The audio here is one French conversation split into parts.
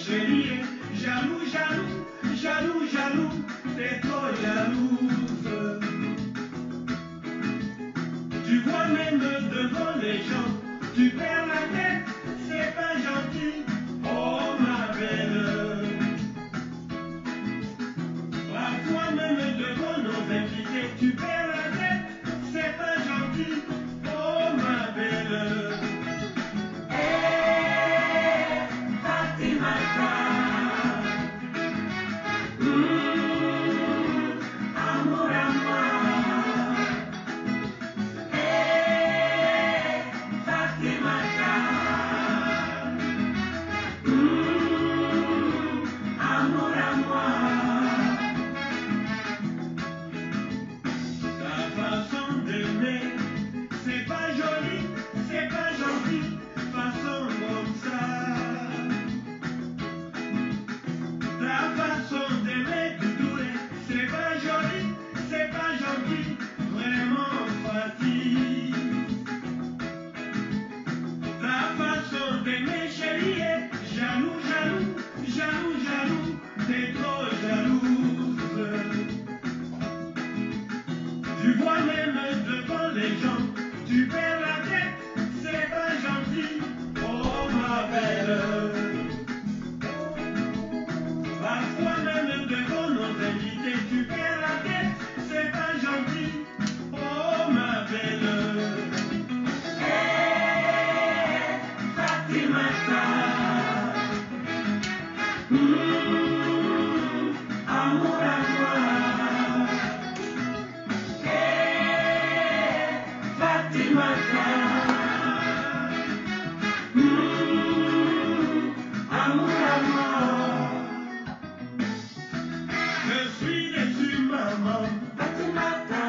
chérie, jaloux, jaloux, jaloux, jaloux, t'es trop jalouse. Tu vois même devant les gens, tu perds la tête, c'est pas gentil, oh ma belle. Parfois même devant nos invités, tu perds la tête, c'est pas gentil, oh ma belle. Hey, Fatimata, amour à moi. Hey, Fatimata, amour à moi. Ta façon d'aimer, c'est pas joli, c'est pas gentil, façon comme ça. Ta façon d'aimer, Doudouré, c'est pas joli, c'est pas gentil, vraiment fatigue. Ta façon d'aimer, chérie, est jaloux, jaloux, jaloux, jaloux, t'es trop jalouse. Tu vois même devant les gens, tu perds la tête, c'est pas gentil, oh ma belle. Parfois même devant nos invités, tu perds la tête, c'est pas gentil, oh ma belle. Hey, Fatimata, amour à moi. Hey, Fatimata, amour à moi. Je suis déçu, maman. Fatimata,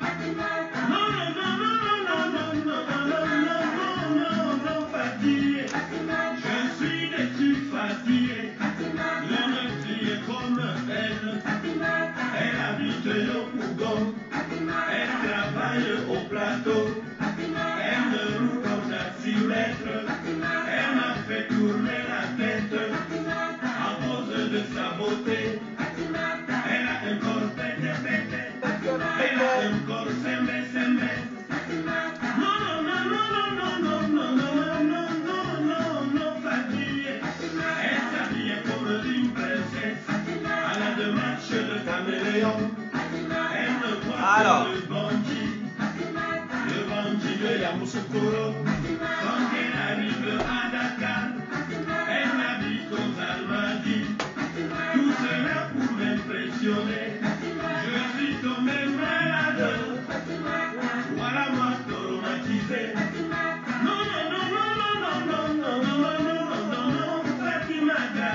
Fatimata. Non, non, non, non, non, non, non, non, non, non, non, non, fatigué. Je suis déçu, fatigué. L'homme qui est comme elle. Elle habite au Pougon. Elle travaille au plateau. Elle me roule comme taximètre. Elle m'a fait tourner la tête à cause de sa beauté. Elle a un corps pété, pété. Elle a un corps semé, semé. Non, non, non, non, non, non, non, non, non, non, non, non, fatiguée. Elle s'habille comme une princesse à la démarche de caméléon. Elle ne croit que le bandit de Yamoussoukro. Quand elle arrive à Dakar, elle n'habite qu'aux Almadies. Tout cela pour m'impressionner. Je suis tombé malade. Voilà moi traumatisé. Non, non, non, non, non, non, non, non, non, non, non, non, non, Fatimata.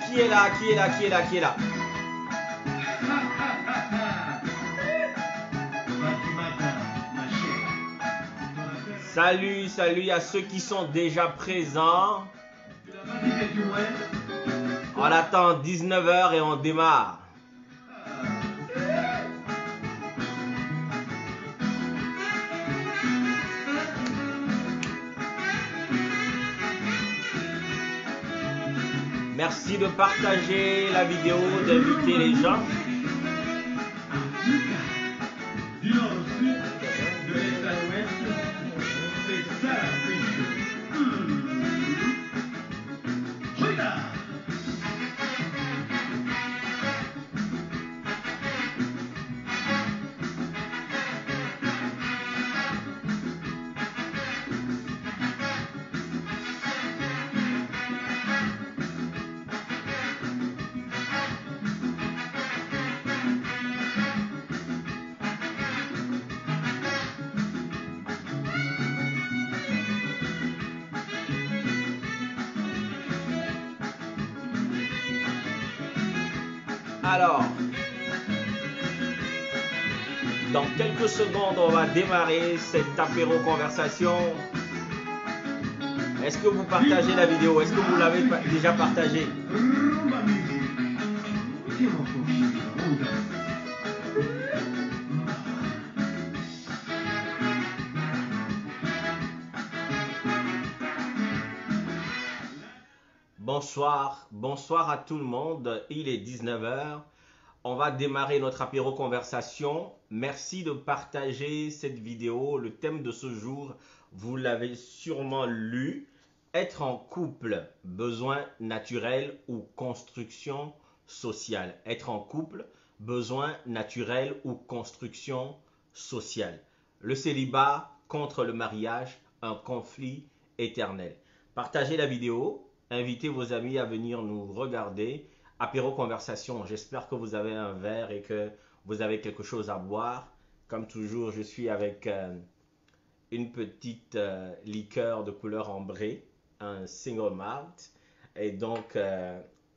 Qui est là? Qui est là? Qui est là? Qui est là? Fatimata, ma chère. Salut, salut à ceux qui sont déjà présents. Tu l'as pas dit que tu m'aimes? On attend 19h et on démarre. Merci de partager la vidéo, d'inviter les gens. Du nord au sud, de l'est à l'ouest, c'est ça la pêche. Regarde. Alors, dans quelques secondes, on va démarrer cette apéro conversation. Est-ce que vous partagez la vidéo? Est-ce que vous l'avez déjà partagée? bonsoir à tout le monde. Il est 19 h. On va démarrer notre apéro conversation. Merci de partager cette vidéo. Le thème de ce jour, vous l'avez sûrement lu. Être en couple, besoin naturel ou construction sociale. Être en couple, besoin naturel ou construction sociale. Le célibat contre le mariage, un conflit éternel. Partagez la vidéo, invitez vos amis à venir nous regarder. Apéro conversation, j'espère que vous avez un verre et que vous avez quelque chose à boire. Comme toujours, je suis avec une petite liqueur de couleur ambrée, un single malt. Et donc,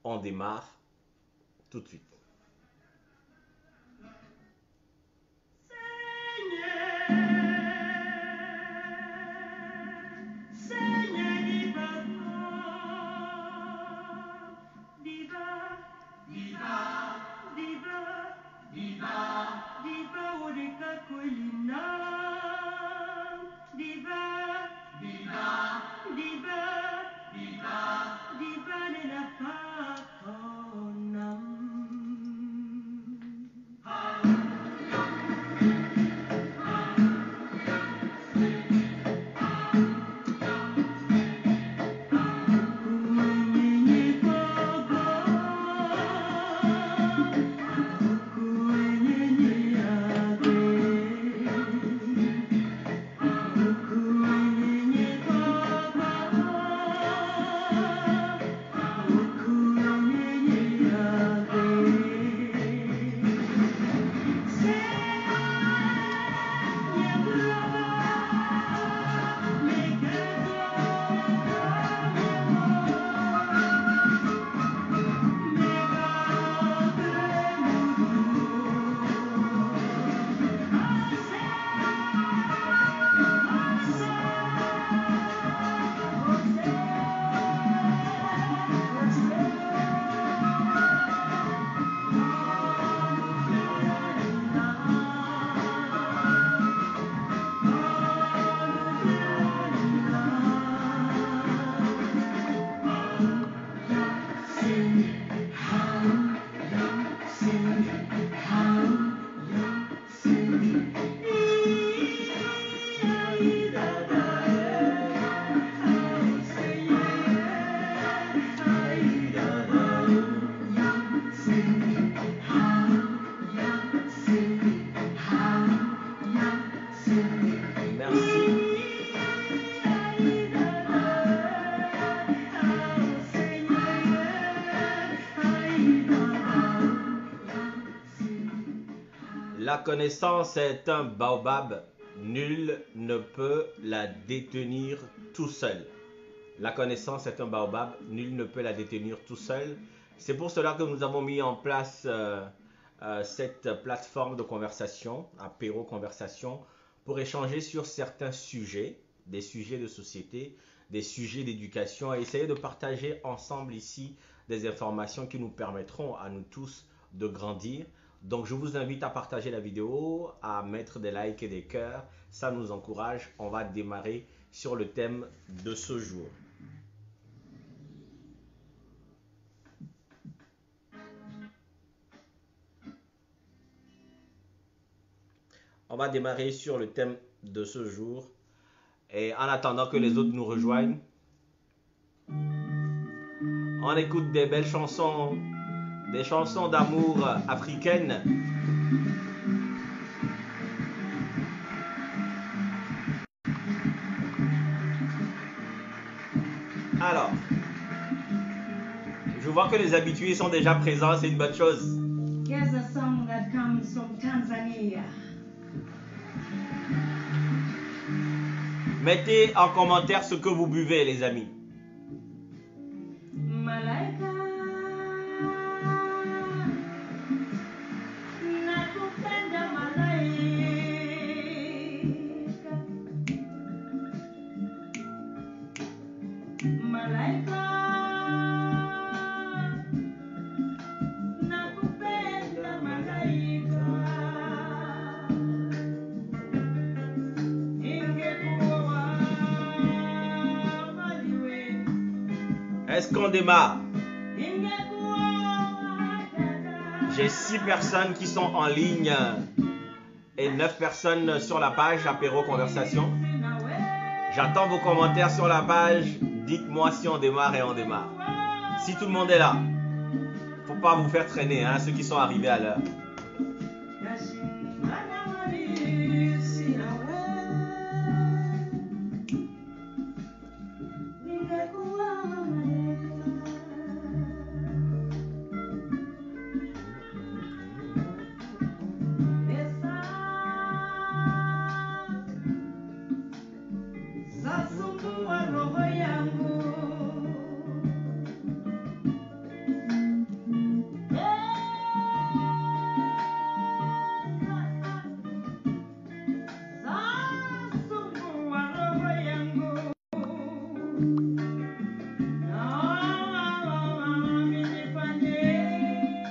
on démarre tout de suite. La connaissance est un baobab, nul ne peut la détenir tout seul. La connaissance est un baobab, nul ne peut la détenir tout seul. C'est pour cela que nous avons mis en place cette plateforme de conversation, apéro conversation, pour échanger sur certains sujets, des sujets de société, des sujets d'éducation, et essayer de partager ensemble ici des informations qui nous permettront à nous tous de grandir. Donc je vous invite à partager la vidéo, à mettre des likes et des cœurs, ça nous encourage. On va démarrer sur le thème de ce jour. On va démarrer sur le thème de ce jour. Et en attendant que les autres nous rejoignent, on écoute des belles chansons, des chansons d'amour africaines. Alors, je vois que les habitués sont déjà présents, c'est une bonne chose. Here's a song that comes from Tanzania. Mettez en commentaire ce que vous buvez, les amis. Malaika, nakupenda malaika. Malaika, nakupenda malaika. Ingekuwa Est-ce qu'on démarre? J'ai 6 personnes qui sont en ligne et 9 personnes sur la page Apéro Conversation. J'attends vos commentaires sur la page. Dites-moi si on démarre et on démarre. Si tout le monde est là, faut pas vous faire traîner, hein, ceux qui sont arrivés à l'heure.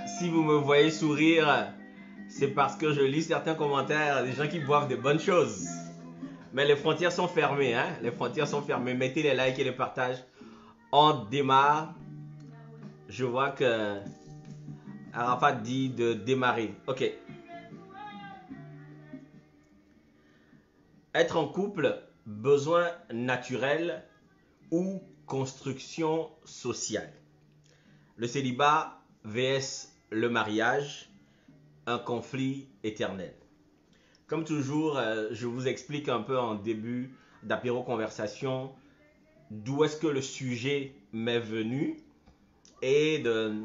Si vous me voyez sourire, c'est parce que je lis certains commentaires des gens qui boivent des bonnes choses. Mais les frontières sont fermées, hein? Les frontières sont fermées. Mettez les likes et les partages. On démarre. Je vois que Arafat dit de démarrer. Ok. Être en couple, besoin naturel ou construction sociale. Le célibat vs le mariage, un conflit éternel. Comme toujours, je vous explique un peu en début d'apéro conversation d'où est-ce que le sujet m'est venu et de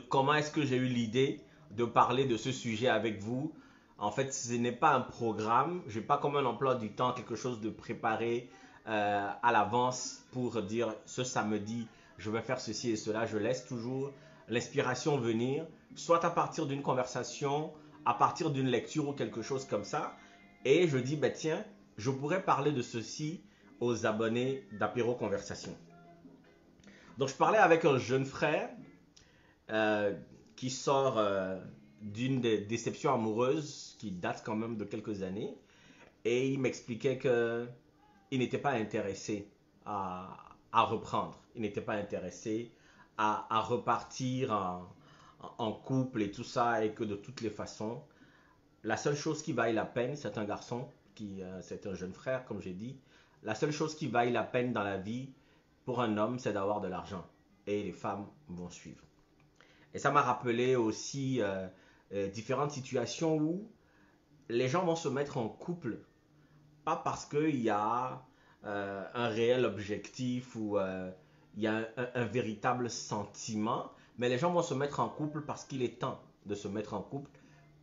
comment est-ce que j'ai eu l'idée de parler de ce sujet avec vous. En fait, ce n'est pas un programme, je n'ai pas comme un emploi du temps quelque chose de préparé à l'avance pour dire ce samedi, je vais faire ceci et cela. Je laisse toujours l'inspiration venir, soit à partir d'une conversation, à partir d'une lecture ou quelque chose comme ça. Et je dis, ben tiens, je pourrais parler de ceci aux abonnés d'Apéro Conversation. Donc, je parlais avec un jeune frère qui sort d'une déception amoureuse qui date quand même de quelques années. Et il m'expliquait qu'il n'était pas intéressé à reprendre. Il n'était pas intéressé à repartir en couple et tout ça, et que de toutes les façons, la seule chose qui vaille la peine, c'est un garçon, c'est un jeune frère, comme j'ai dit, la seule chose qui vaille la peine dans la vie pour un homme, c'est d'avoir de l'argent. Et les femmes vont suivre. Et ça m'a rappelé aussi différentes situations où les gens vont se mettre en couple, pas parce qu'il y a un réel objectif ou il y a un véritable sentiment, mais les gens vont se mettre en couple parce qu'il est temps de se mettre en couple,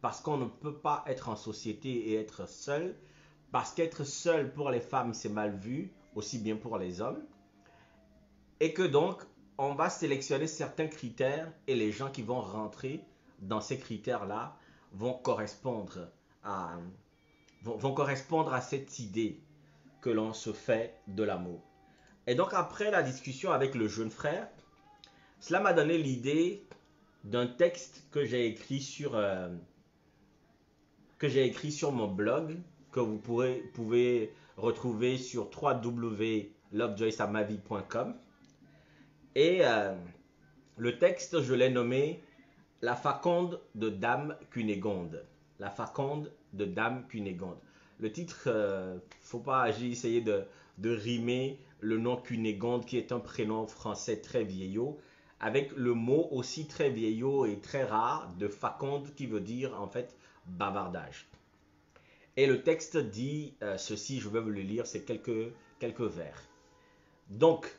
parce qu'on ne peut pas être en société et être seul, parce qu'être seul pour les femmes c'est mal vu, aussi bien pour les hommes, et que donc on va sélectionner certains critères et les gens qui vont rentrer dans ces critères-là vont correspondre à cette idée que l'on se fait de l'amour. Et donc après la discussion avec le jeune frère, cela m'a donné l'idée d'un texte que j'ai écrit sur mon blog, que vous pouvez retrouver sur www.lovejoysamavie.com. Et le texte, je l'ai nommé « La faconde de Dame Cunégonde ». La faconde de Dame Cunégonde. Le titre, faut pas essayer de rimer le nom Cunégonde, qui est un prénom français très vieillot, avec le mot aussi très vieillot et très rare de faconde, qui veut dire en fait bavardage. Et le texte dit ceci, je vais vous le lire, c'est quelques vers. Donc,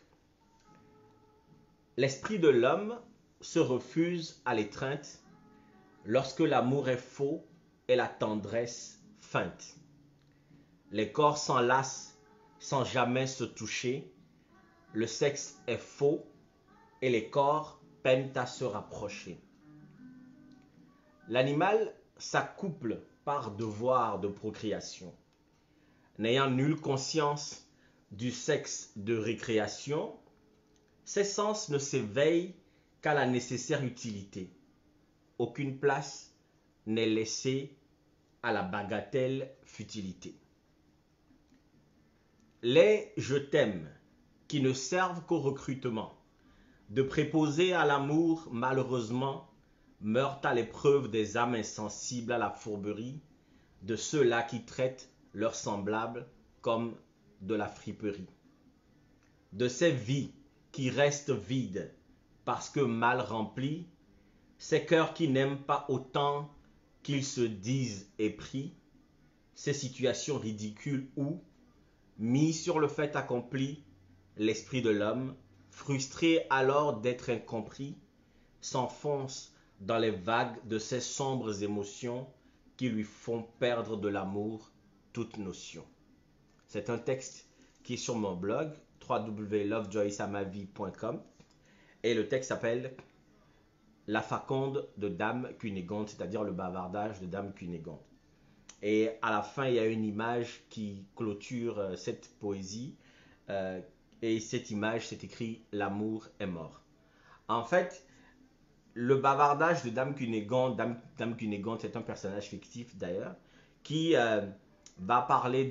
l'esprit de l'homme se refuse à l'étreinte lorsque l'amour est faux et la tendresse feinte. Les corps s'enlacent sans jamais se toucher. Le sexe est faux et les corps peinent à se rapprocher. L'animal s'accouple par devoir de procréation. N'ayant nulle conscience du sexe de récréation, ses sens ne s'éveillent qu'à la nécessaire utilité. Aucune place n'est laissée à la bagatelle futilité. Les « je t'aime » qui ne servent qu'au recrutement de préposer à l'amour, malheureusement, meurent à l'épreuve des âmes insensibles à la fourberie, de ceux-là qui traitent leurs semblables comme de la friperie. De ces vies qui restent vides parce que mal remplies, ces cœurs qui n'aiment pas autant qu'ils se disent épris, ces situations ridicules où, mis sur le fait accompli, l'esprit de l'homme, frustré alors d'être incompris, s'enfonce dans les vagues de ces sombres émotions qui lui font perdre de l'amour toute notion. C'est un texte qui est sur mon blog www.lovejoysamavie.com et le texte s'appelle La faconde de Dame Cunégonde, c'est-à-dire le bavardage de Dame Cunégonde. Et à la fin, il y a une image qui clôture cette poésie. Et cette image, c'est écrit « L'amour est mort ». En fait, le bavardage de Dame Cunégonde, Dame Cunégonde, c'est un personnage fictif d'ailleurs, qui va parler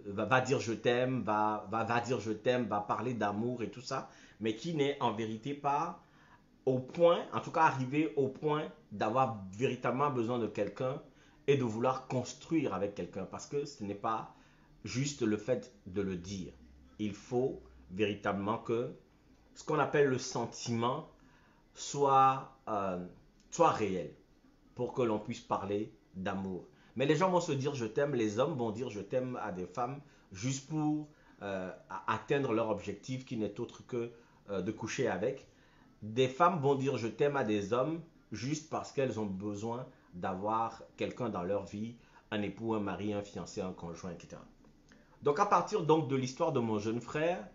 va dire je t'aime, va dire je t'aime, va parler d'amour et tout ça, mais qui n'est en vérité pas au point, en tout cas arrivé au point d'avoir véritablement besoin de quelqu'un et de vouloir construire avec quelqu'un, parce que ce n'est pas juste le fait de le dire. Il faut véritablement que ce qu'on appelle le sentiment soit réel pour que l'on puisse parler d'amour. Mais les gens vont se dire je t'aime, les hommes vont dire je t'aime à des femmes juste pour atteindre leur objectif qui n'est autre que de coucher avec. Des femmes vont dire je t'aime à des hommes juste parce qu'elles ont besoin d'avoir quelqu'un dans leur vie, un époux, un mari, un fiancé, un conjoint, etc. Donc à partir donc de l'histoire de mon jeune frère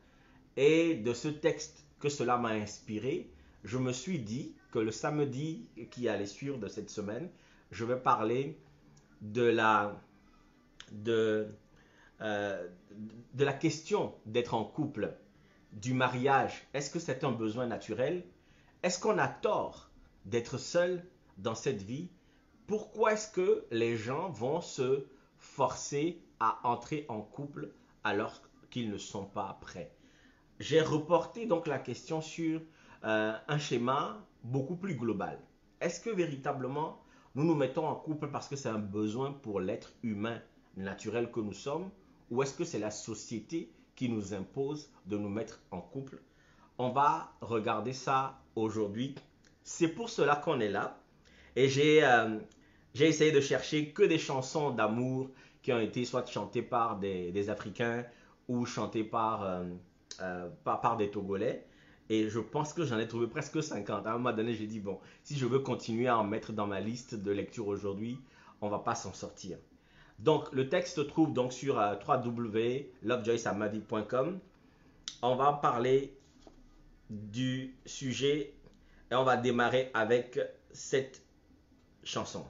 et de ce texte que cela m'a inspiré, je me suis dit que le samedi qui allait suivre de cette semaine, je vais parler de la question d'être en couple, du mariage. Est-ce que c'est un besoin naturel? Est-ce qu'on a tort d'être seul dans cette vie? Pourquoi est-ce que les gens vont se forcer à entrer en couple alors qu'ils ne sont pas prêts? J'ai reporté donc la question sur un schéma beaucoup plus global. Est-ce que véritablement nous nous mettons en couple parce que c'est un besoin pour l'être humain naturel que nous sommes, ou est-ce que c'est la société qui nous impose de nous mettre en couple? On va regarder ça aujourd'hui. C'est pour cela qu'on est là. Et j'ai essayé de chercher que des chansons d'amour qui ont été soit chantées par des Africains ou chantées par des Togolais. Et je pense que j'en ai trouvé presque 50. À un moment donné, j'ai dit, bon, si je veux continuer à en mettre dans ma liste de lecture aujourd'hui, on ne va pas s'en sortir. Donc, le texte se trouve donc sur www.lovejoysamavie.com. On va parler du sujet et on va démarrer avec cette chanson.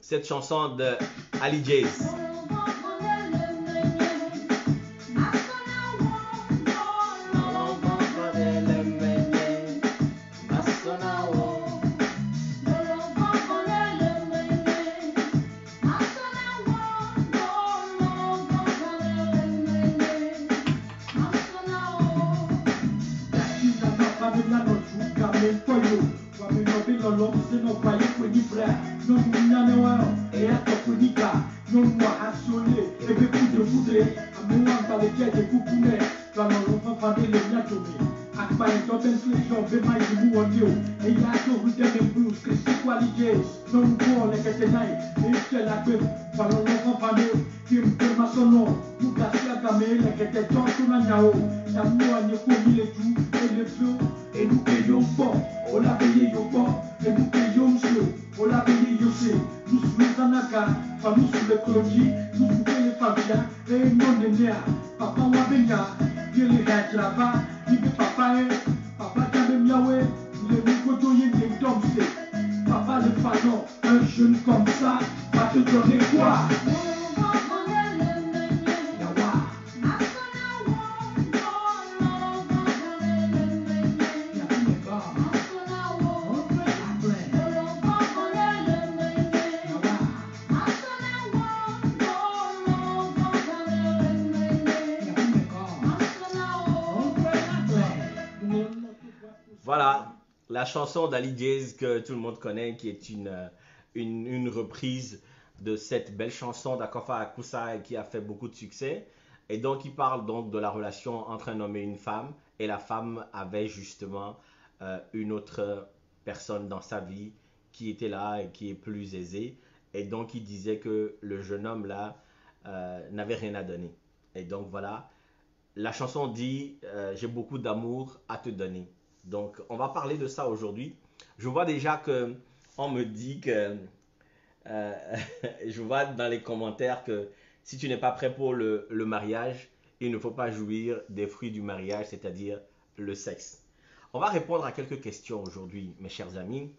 Cette chanson de Ali Jays. la chanson d'Ali Diaz que tout le monde connaît, qui est une reprise de cette belle chanson d'Akofa Akusa qui a fait beaucoup de succès. Et donc, il parle donc de la relation entre un homme et une femme. Et la femme avait justement une autre personne dans sa vie qui était là et qui est plus aisée. Et donc, il disait que le jeune homme là n'avait rien à donner. Et donc, voilà. La chanson dit j'ai beaucoup d'amour à te donner. Donc, on va parler de ça aujourd'hui. Je vois déjà que on me dit que je vois dans les commentaires que si tu n'es pas prêt pour le mariage, il ne faut pas jouir des fruits du mariage, c'est-à-dire le sexe. On va répondre à quelques questions aujourd'hui, mes chers amis.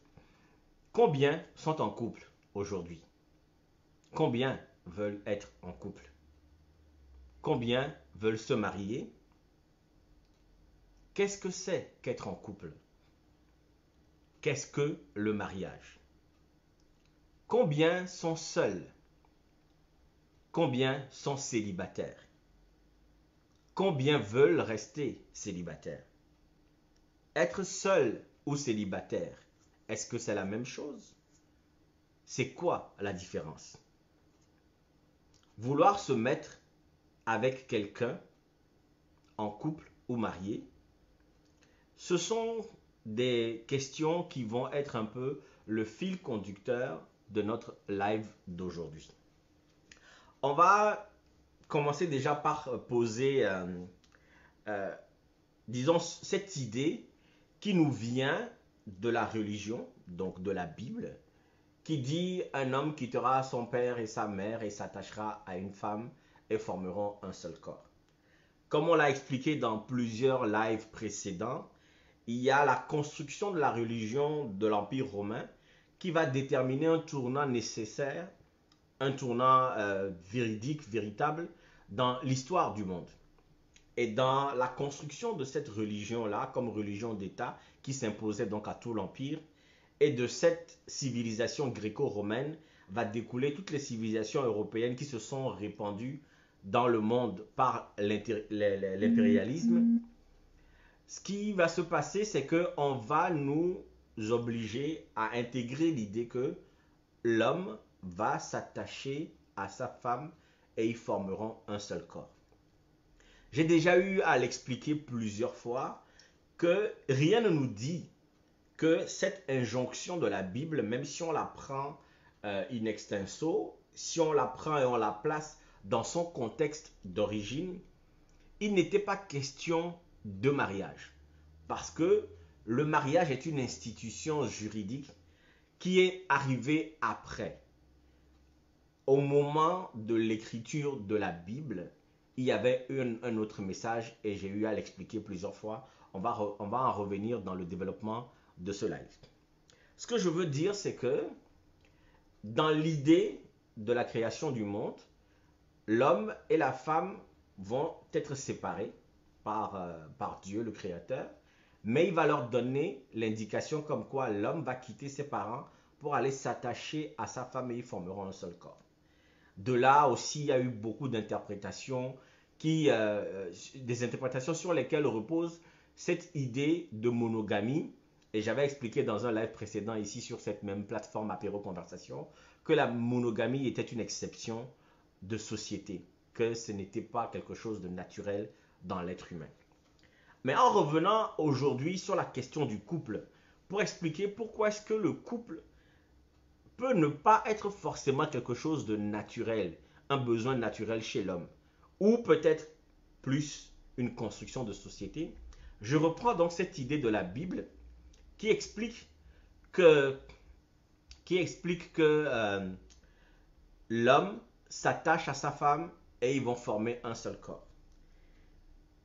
Combien sont en couple aujourd'hui? Combien veulent être en couple? Combien veulent se marier? Qu'est-ce que c'est qu'être en couple? Qu'est-ce que le mariage? Combien sont seuls? Combien sont célibataires? Combien veulent rester célibataires? Être seul ou célibataire, est-ce que c'est la même chose? C'est quoi la différence? Vouloir se mettre avec quelqu'un en couple ou marié, ce sont des questions qui vont être un peu le fil conducteur de notre live d'aujourd'hui. On va commencer déjà par poser, disons, cette idée qui nous vient de la religion, donc de la Bible, qui dit un homme quittera son père et sa mère et s'attachera à une femme et formeront un seul corps. Comme on l'a expliqué dans plusieurs lives précédents, il y a la construction de la religion de l'Empire romain qui va déterminer un tournant nécessaire, un tournant véridique, véritable dans l'histoire du monde. Et dans la construction de cette religion-là, comme religion d'État, qui s'imposait donc à tout l'Empire, et de cette civilisation gréco-romaine va découler toutes les civilisations européennes qui se sont répandues dans le monde par l'impérialisme. Ce qui va se passer, c'est qu'on va nous obliger à intégrer l'idée que l'homme va s'attacher à sa femme et ils formeront un seul corps. J'ai déjà eu à l'expliquer plusieurs fois que rien ne nous dit que cette injonction de la Bible, même si on la prend in extenso, si on la prend et on la place dans son contexte d'origine, il n'était pas question de mariage. Parce que le mariage est une institution juridique qui est arrivée après. Au moment de l'écriture de la Bible, il y avait un autre message et j'ai eu à l'expliquer plusieurs fois. On va en revenir dans le développement de ce live. Ce que je veux dire, c'est que dans l'idée de la création du monde, l'homme et la femme vont être séparés par Dieu, le Créateur, mais il va leur donner l'indication comme quoi l'homme va quitter ses parents pour aller s'attacher à sa femme et ils formeront un seul corps. De là aussi, il y a eu beaucoup d'interprétations des interprétations sur lesquelles repose cette idée de monogamie. Et j'avais expliqué dans un live précédent ici sur cette même plateforme Apéro Conversation que la monogamie était une exception de société, que ce n'était pas quelque chose de naturel dans l'être humain. Mais en revenant aujourd'hui sur la question du couple, pour expliquer pourquoi est-ce que le couple peut ne pas être forcément quelque chose de naturel, un besoin naturel chez l'homme, ou peut-être plus une construction de société, je reprends donc cette idée de la Bible qui explique que l'homme s'attache à sa femme et ils vont former un seul corps.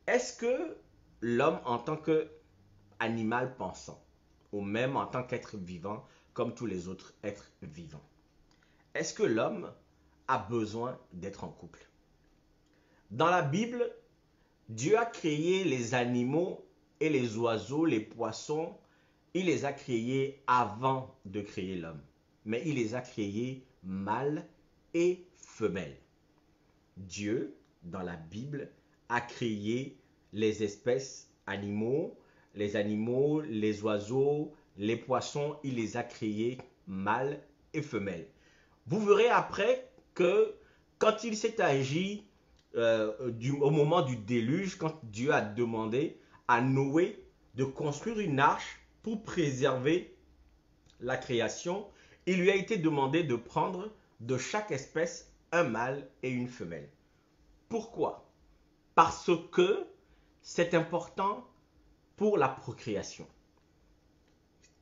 Est-ce que l'homme en tant qu'animal pensant, ou même en tant qu'être vivant, comme tous les autres êtres vivants, est-ce que l'homme a besoin d'être en couple? Dans la Bible, Dieu a créé les animaux et les oiseaux, les poissons, il les a créés avant de créer l'homme. Mais il les a créés mâles et femelles. Dieu, dans la Bible, a créé les espèces animaux, les oiseaux, les poissons, il les a créés mâles et femelles. Vous verrez après que quand il s'est agi au moment du déluge, quand Dieu a demandé à Noé de construire une arche pour préserver la création, il lui a été demandé de prendre de chaque espèce un mâle et une femelle. Pourquoi? Parce que c'est important pour la procréation.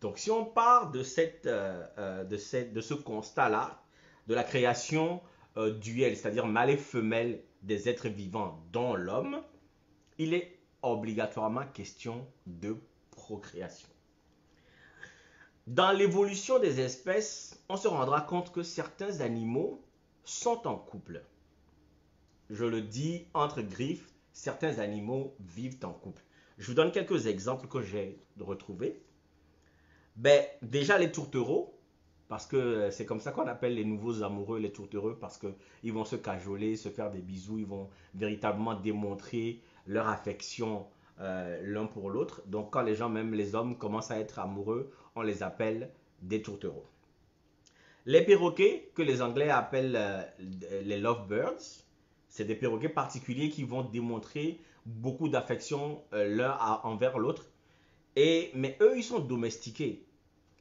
Donc si on part de ce constat-là, de la création duel, c'est-à-dire mâle et femelle des êtres vivants dont l'homme, il est obligatoirement question de procréation. Dans l'évolution des espèces, on se rendra compte que certains animaux sont en couple. Je le dis entre griffes, certains animaux vivent en couple. Je vous donne quelques exemples que j'ai retrouvés. Déjà les tourtereaux, parce que c'est comme ça qu'on appelle les nouveaux amoureux, les tourtereaux, parce qu'ils vont se cajoler, se faire des bisous, ils vont véritablement démontrer leur affection l'un pour l'autre. Donc quand les gens, même les hommes, commencent à être amoureux, on les appelle des tourtereaux. Les perroquets, que les Anglais appellent les lovebirds, c'est des perroquets particuliers qui vont démontrer beaucoup d'affection l'un envers l'autre. Mais eux, ils sont domestiqués.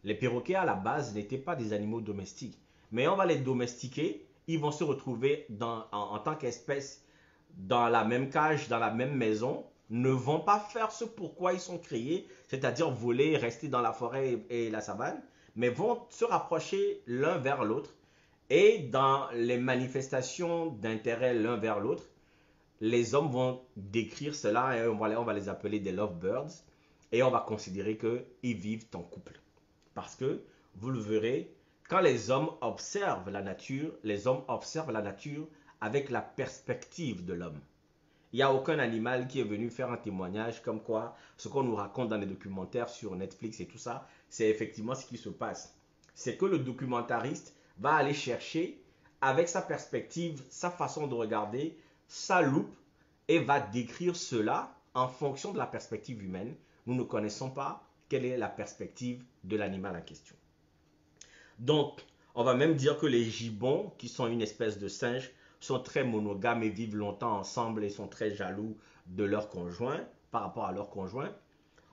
Les perroquets, à la base, n'étaient pas des animaux domestiques. Mais on va les domestiquer, ils vont se retrouver en tant qu'espèce dans la même cage, dans la même maison, ne vont pas faire ce pourquoi ils sont créés, c'est-à-dire voler, rester dans la forêt et la savane, mais vont se rapprocher l'un vers l'autre. Et dans les manifestations d'intérêt l'un vers l'autre, les hommes vont décrire cela et on va les appeler des lovebirds. Et on va considérer qu'ils vivent en couple. Parce que, vous le verrez, quand les hommes observent la nature, les hommes observent la nature avec la perspective de l'homme. Il n'y a aucun animal qui est venu faire un témoignage comme quoi ce qu'on nous raconte dans les documentaires sur Netflix et tout ça, c'est effectivement ce qui se passe. C'est que le documentariste va aller chercher avec sa perspective, sa façon de regarder, sa loupe et va décrire cela en fonction de la perspective humaine. Nous ne connaissons pas quelle est la perspective de l'animal en question. Donc, on va même dire que les gibbons, qui sont une espèce de singe, sont très monogames et vivent longtemps ensemble et sont très jaloux de leur conjoint, par rapport à leur conjoint.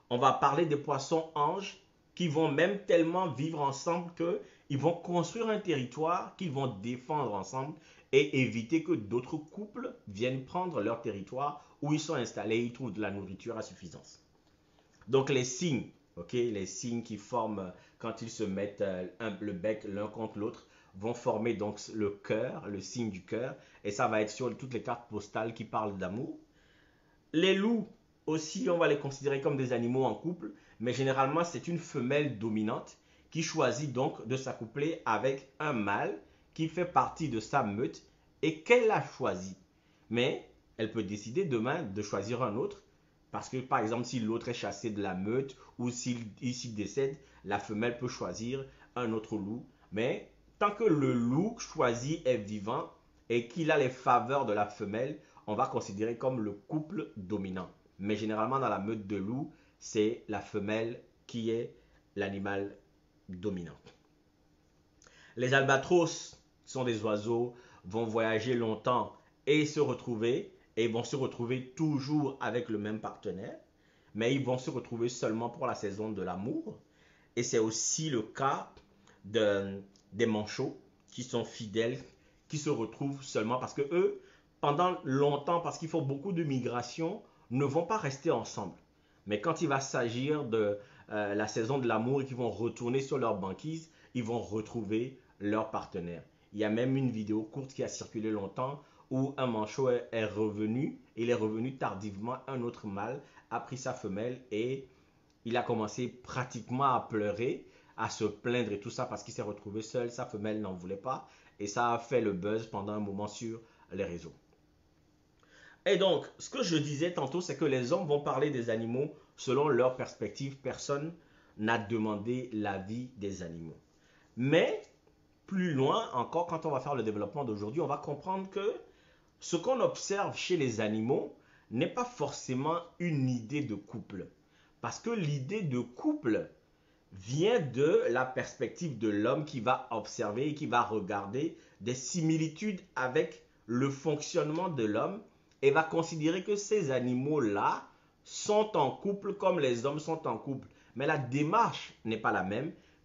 On va parler des poissons-anges qui vont même tellement vivre ensemble qu'ils vont construire un territoire qu'ils vont défendre ensemble et éviter que d'autres couples viennent prendre leur territoire où ils sont installés et ils trouvent de la nourriture à suffisance. Donc les cygnes, les cygnes qui forment quand ils se mettent le bec l'un contre l'autre vont former donc le cœur, le signe du cœur, et ça va être sur toutes les cartes postales qui parlent d'amour. Les loups aussi, on va les considérer comme des animaux en couple, mais généralement c'est une femelle dominante qui choisit donc de s'accoupler avec un mâle qui fait partie de sa meute et qu'elle a choisi. Mais elle peut décider demain de choisir un autre. Parce que, par exemple, si l'autre est chassé de la meute ou s'il décède, la femelle peut choisir un autre loup. Mais tant que le loup choisi est vivant et qu'il a les faveurs de la femelle, on va considérer comme le couple dominant. Mais généralement, dans la meute de loups, c'est la femelle qui est l'animal dominant. Les albatros sont des oiseaux, vont voyager longtemps et se retrouver. Et ils vont se retrouver toujours avec le même partenaire, mais ils vont se retrouver seulement pour la saison de l'amour. Et c'est aussi le cas des manchots qui sont fidèles, qui se retrouvent seulement parce que eux, pendant longtemps, parce qu'il faut beaucoup de migration, ne vont pas rester ensemble. Mais quand il va s'agir de la saison de l'amour et qu'ils vont retourner sur leur banquise, ils vont retrouver leur partenaire. Il y a même une vidéo courte qui a circulé longtemps où un manchot est revenu, il est revenu tardivement, un autre mâle a pris sa femelle et il a commencé pratiquement à pleurer, à se plaindre et tout ça parce qu'il s'est retrouvé seul, sa femelle n'en voulait pas et ça a fait le buzz pendant un moment sur les réseaux. Et donc, ce que je disais tantôt, c'est que les hommes vont parler des animaux selon leur perspective. Personne n'a demandé l'avis des animaux. Mais, plus loin encore, quand on va faire le développement d'aujourd'hui, on va comprendre que ce qu'on observe chez les animaux n'est pas forcément une idée de couple. Parce que l'idée de couple vient de la perspective de l'homme qui va observer et qui va regarder des similitudes avec le fonctionnement de l'homme et va considérer que ces animaux-là sont en couple comme les hommes sont en couple. Mais la démarche n'est pas la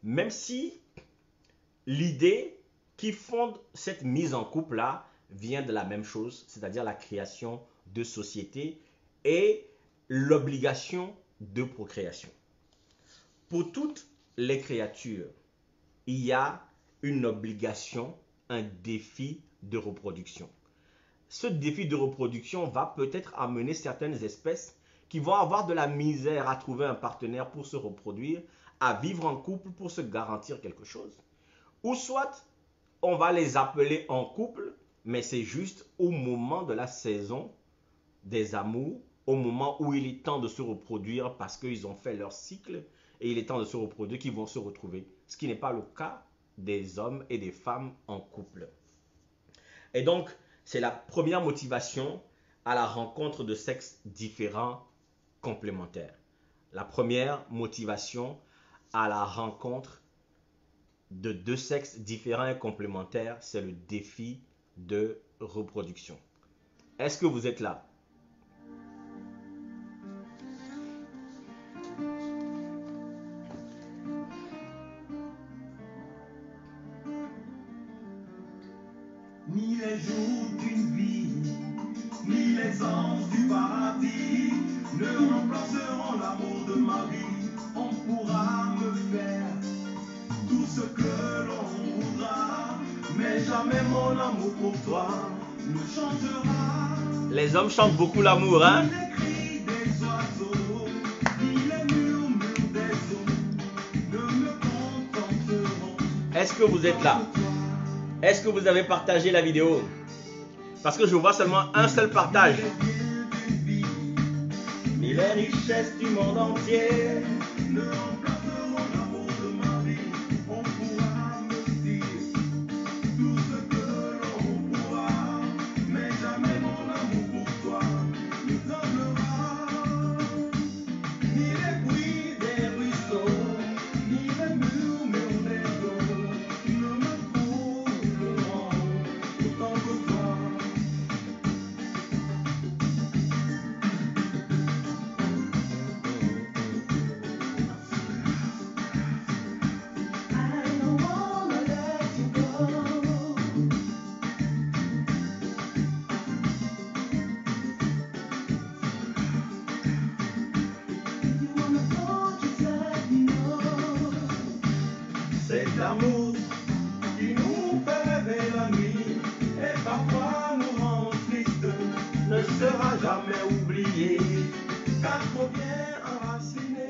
même si l'idée qui fonde cette mise en couple-là vient de la même chose, c'est-à-dire la création de sociétés et l'obligation de procréation. Pour toutes les créatures, il y a une obligation, un défi de reproduction. Ce défi de reproduction va peut-être amener certaines espèces qui vont avoir de la misère à trouver un partenaire pour se reproduire, à vivre en couple pour se garantir quelque chose. Ou soit, on va les appeler en couple, mais c'est juste au moment de la saison des amours, au moment où il est temps de se reproduire parce qu'ils ont fait leur cycle et il est temps de se reproduire qu'ils vont se retrouver. Ce qui n'est pas le cas des hommes et des femmes en couple. Et donc, c'est la première motivation à la rencontre de sexes différents complémentaires. La première motivation à la rencontre de deux sexes différents et complémentaires, c'est le défi de reproduction. Est-ce que vous êtes là? Ni les jours d'une vie, ni les anges du paradis ne remplaceront l'amour de ma vie. On pourra me faire tout ce que l'on voudra, mais jamais mon amour pour toi ne changera. Les hommes chantent beaucoup l'amour, hein? Ni les cris des oiseaux, ni les murmures des eaux ne me contenteront. Est-ce que vous êtes là? Est-ce que vous avez partagé la vidéo? Parce que je vois seulement un seul partage. Ni les richesses du monde entier ne remplaceront l'amour de ma vie. On pourra me dire tout ce que l'on pourra, mais jamais mon amour pour toi ne donnera. Ni les bruits des ruisseaux, ni les murmures des eaux ne me trouveront autant que toi. I don't wanna let you go. If you wanna go, just let me know. Cet amour qui nous fait rêver la nuit et parfois nous rend tristes ne sera jamais oublié car trop bien enraciné.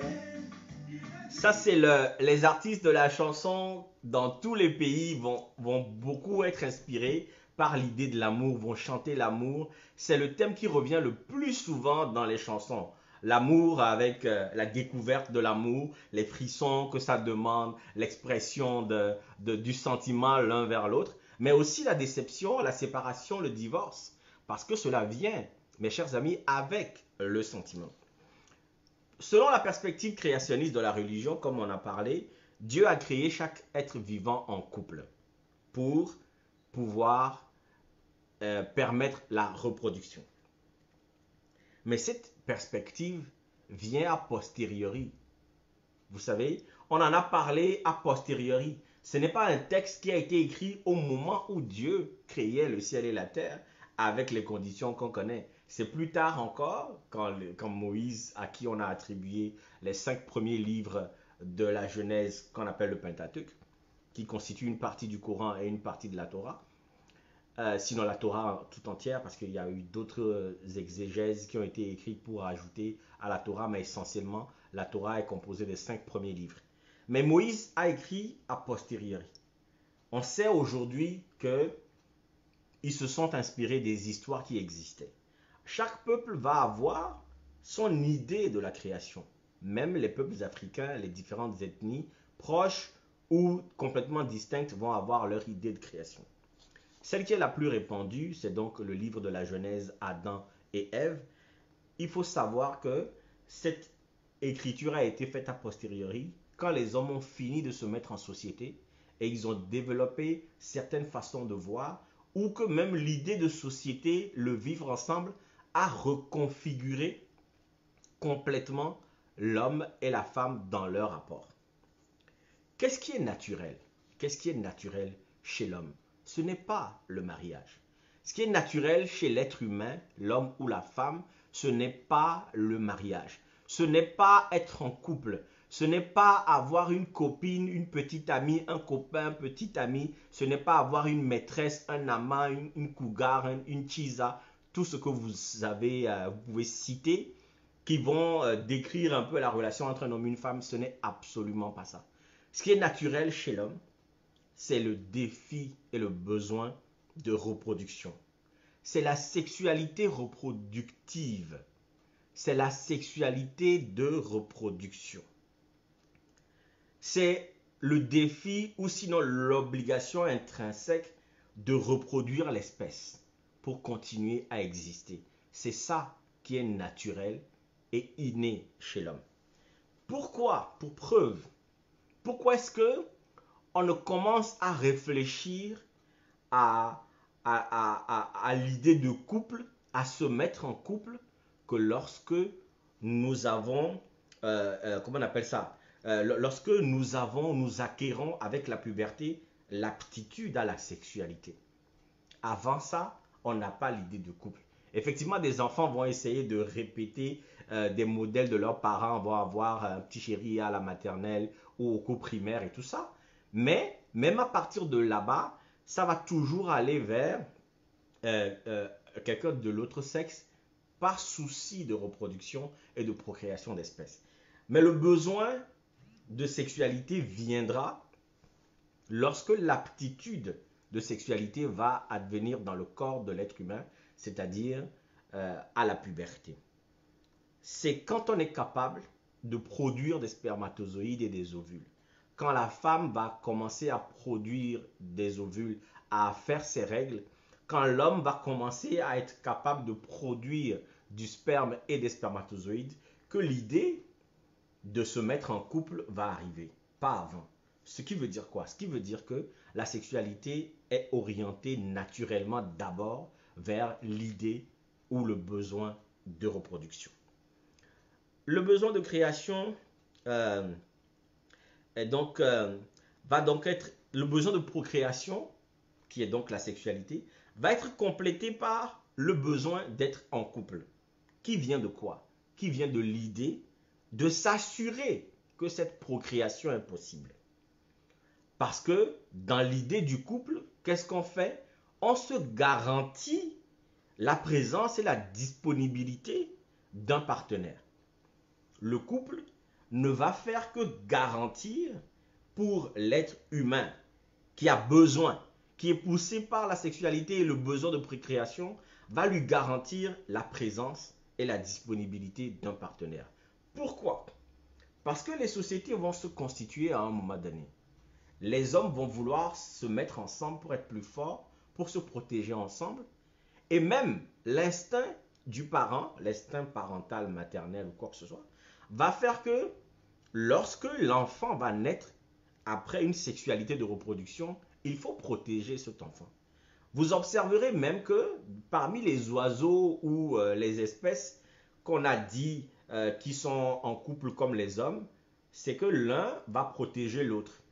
Ça, c'est les artistes de la chanson dans tous les pays vont beaucoup être inspirés par l'idée de l'amour, vont chanter l'amour. C'est le thème qui revient le plus souvent dans les chansons. L'amour avec la découverte de l'amour, les frissons que ça demande, l'expression du sentiment l'un vers l'autre, mais aussi la déception, la séparation, le divorce. Parce que cela vient, mes chers amis, avec le sentiment. Selon la perspective créationniste de la religion, comme on a parlé, Dieu a créé chaque être vivant en couple pour pouvoir permettre la reproduction. Mais cette perspective vient a posteriori. Vous savez, on en a parlé a posteriori. Ce n'est pas un texte qui a été écrit au moment où Dieu créait le ciel et la terre avec les conditions qu'on connaît. C'est plus tard encore, quand Moïse, à qui on a attribué les 5 premiers livres de la Genèse qu'on appelle le Pentateuque, qui constitue une partie du Coran et une partie de la Torah, sinon la Torah tout entière, parce qu'il y a eu d'autres exégèses qui ont été écrites pour ajouter à la Torah, mais essentiellement, la Torah est composée des 5 premiers livres. Mais Moïse a écrit a posteriori. On sait aujourd'hui qu'ils se sont inspirés des histoires qui existaient. Chaque peuple va avoir son idée de la création. Même les peuples africains, les différentes ethnies, proches ou complètement distinctes, vont avoir leur idée de création. Celle qui est la plus répandue, c'est donc le livre de la Genèse, Adam et Ève. Il faut savoir que cette écriture a été faite a posteriori quand les hommes ont fini de se mettre en société et ils ont développé certaines façons de voir, ou que même l'idée de société, le vivre ensemble, a reconfiguré complètement l'homme et la femme dans leur rapport. Qu'est-ce qui est naturel? Qu'est-ce qui est naturel chez l'homme? Ce n'est pas le mariage. Ce qui est naturel chez l'être humain, l'homme ou la femme, ce n'est pas le mariage. Ce n'est pas être en couple. Ce n'est pas avoir une copine, une petite amie, un copain, un petit ami. Ce n'est pas avoir une maîtresse, un amant, une cougar, une chisa. Tout ce que vous avez, vous pouvez citer, qui vont décrire un peu la relation entre un homme et une femme, ce n'est absolument pas ça. Ce qui est naturel chez l'homme, c'est le défi et le besoin de reproduction. C'est la sexualité reproductive. C'est la sexualité de reproduction. C'est le défi ou sinon l'obligation intrinsèque de reproduire l'espèce pour continuer à exister. C'est ça qui est naturel et inné chez l'homme. Pourquoi? Pour preuve. Pourquoi est-ce que on ne commence à réfléchir à l'idée de couple, à se mettre en couple, que lorsque nous avons, comment on appelle ça, lorsque nous acquérons avec la puberté l'aptitude à la sexualité. Avant ça, on n'a pas l'idée de couple. Effectivement, des enfants vont essayer de répéter des modèles de leurs parents, vont avoir un petit chéri à la maternelle ou au cours primaire et tout ça. Mais même à partir de là-bas, ça va toujours aller vers quelqu'un de l'autre sexe par souci de reproduction et de procréation d'espèces. Mais le besoin de sexualité viendra lorsque l'aptitude de sexualité va advenir dans le corps de l'être humain, c'est-à-dire à la puberté. C'est quand on est capable de produire des spermatozoïdes et des ovules. Quand la femme va commencer à produire des ovules, à faire ses règles, quand l'homme va commencer à être capable de produire du sperme et des spermatozoïdes, que l'idée de se mettre en couple va arriver, pas avant. Ce qui veut dire quoi? Ce qui veut dire que la sexualité est orientée naturellement d'abord vers l'idée ou le besoin de reproduction. Le besoin de création va donc être le besoin de procréation, qui est donc la sexualité, va être complété par le besoin d'être en couple. Qui vient de quoi? Qui vient de l'idée de s'assurer que cette procréation est possible. Parce que dans l'idée du couple, qu'est-ce qu'on fait? On se garantit la présence et la disponibilité d'un partenaire. Le couple ne va faire que garantir pour l'être humain qui a besoin, qui est poussé par la sexualité et le besoin de procréation, va lui garantir la présence et la disponibilité d'un partenaire. Pourquoi? Parce que les sociétés vont se constituer à un moment donné. Les hommes vont vouloir se mettre ensemble pour être plus forts, pour se protéger ensemble. Et même l'instinct du parent, l'instinct parental, maternel ou quoi que ce soit, va faire que lorsque l'enfant va naître après une sexualité de reproduction, il faut protéger cet enfant. Vous observerez même que parmi les oiseaux ou les espèces qu'on a dit qui sont en couple comme les hommes, c'est que l'un va protéger l'autre.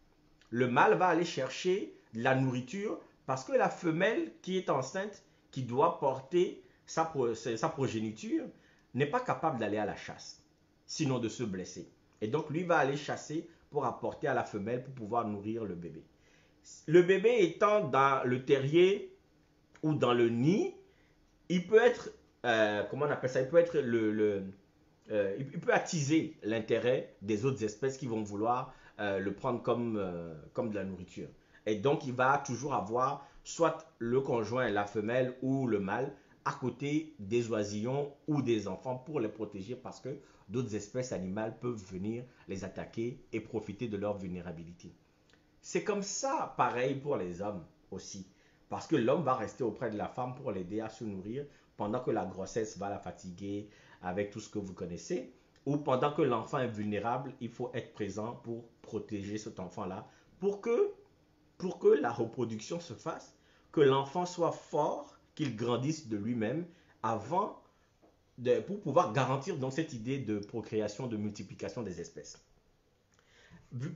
Le mâle va aller chercher de la nourriture parce que la femelle qui est enceinte, qui doit porter sa progéniture, n'est pas capable d'aller à la chasse, sinon de se blesser. Et donc lui va aller chasser pour apporter à la femelle pour pouvoir nourrir le bébé. Le bébé étant dans le terrier ou dans le nid, il peut être, comment on appelle ça, il peut être il peut attiser l'intérêt des autres espèces qui vont vouloir le prendre comme de la nourriture. Et donc, il va toujours avoir soit le conjoint, la femelle ou le mâle à côté des oisillons ou des enfants pour les protéger parce que d'autres espèces animales peuvent venir les attaquer et profiter de leur vulnérabilité. C'est comme ça, pareil pour les hommes aussi. Parce que l'homme va rester auprès de la femme pour l'aider à se nourrir pendant que la grossesse va la fatiguer avec tout ce que vous connaissez. ou pendant que l'enfant est vulnérable, il faut être présent pour protéger cet enfant-là, pour que la reproduction se fasse, que l'enfant soit fort, qu'il grandisse de lui-même avant pour pouvoir garantir donc cette idée de procréation, de multiplication des espèces.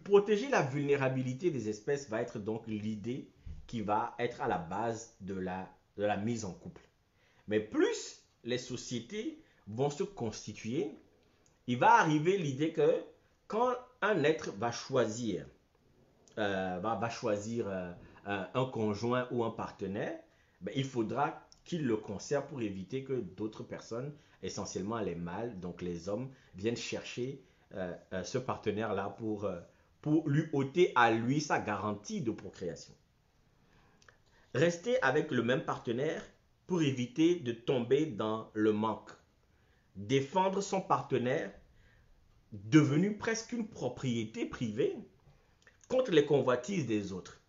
Protéger la vulnérabilité des espèces va être donc l'idée qui va être à la base de la mise en couple. Mais plus les sociétés vont se constituer, il va arriver l'idée que quand un être va choisir, un conjoint ou un partenaire, ben, il faudra qu'il le conserve pour éviter que d'autres personnes, essentiellement les mâles, donc les hommes, viennent chercher ce partenaire-là pour lui ôter à lui sa garantie de procréation. Rester avec le même partenaire pour éviter de tomber dans le manque. Défendre son partenaire, devenu presque une propriété privée, contre les convoitises des autres.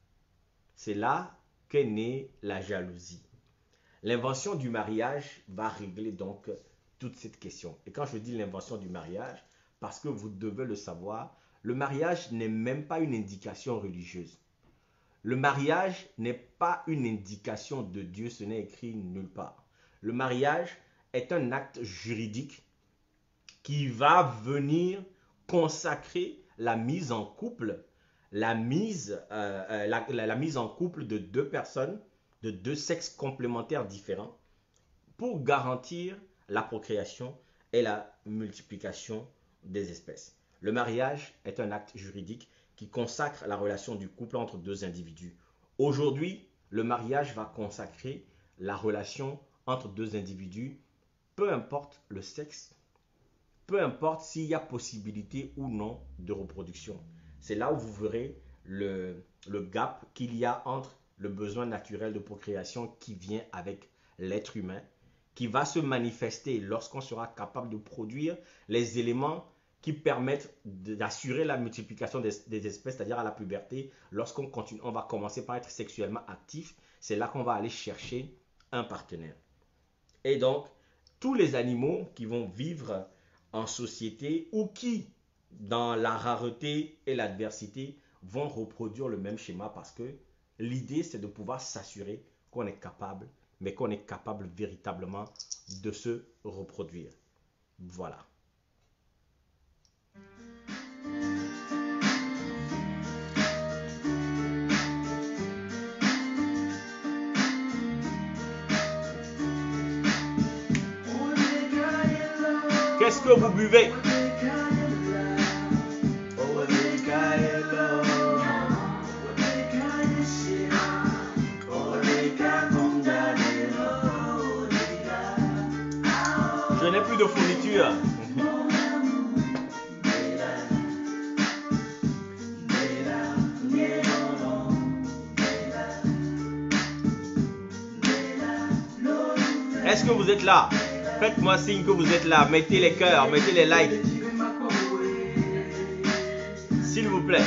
C'est là qu'est née la jalousie. L'invention du mariage va régler donc toute cette question. Et quand je dis l'invention du mariage, parce que vous devez le savoir, le mariage n'est même pas une indication religieuse. Le mariage n'est pas une indication de Dieu, ce n'est écrit nulle part. Le mariage est un acte juridique qui va venir consacrer la mise en couple, la mise en couple de deux personnes, de deux sexes complémentaires différents, pour garantir la procréation et la multiplication des espèces. Le mariage est un acte juridique qui consacre la relation du couple entre deux individus. Aujourd'hui, le mariage va consacrer la relation entre deux individus, peu importe le sexe, peu importe s'il y a possibilité ou non de reproduction. C'est là où vous verrez le gap qu'il y a entre le besoin naturel de procréation qui vient avec l'être humain, qui va se manifester lorsqu'on sera capable de produire les éléments qui permettent d'assurer la multiplication des espèces, c'est-à-dire à la puberté. Lorsqu'on continue, on va commencer par être sexuellement actif, c'est là qu'on va aller chercher un partenaire. Et donc, tous les animaux qui vont vivre en société ou qui, dans la rareté et l'adversité, vont reproduire le même schéma parce que l'idée, c'est de pouvoir s'assurer qu'on est capable, mais qu'on est capable véritablement de se reproduire. Voilà. Qu'est-ce que vous buvez? Je n'ai plus de fourniture. Est-ce que vous êtes là? Faites-moi signe que vous êtes là. Mettez les cœurs, mettez les likes. S'il vous plaît.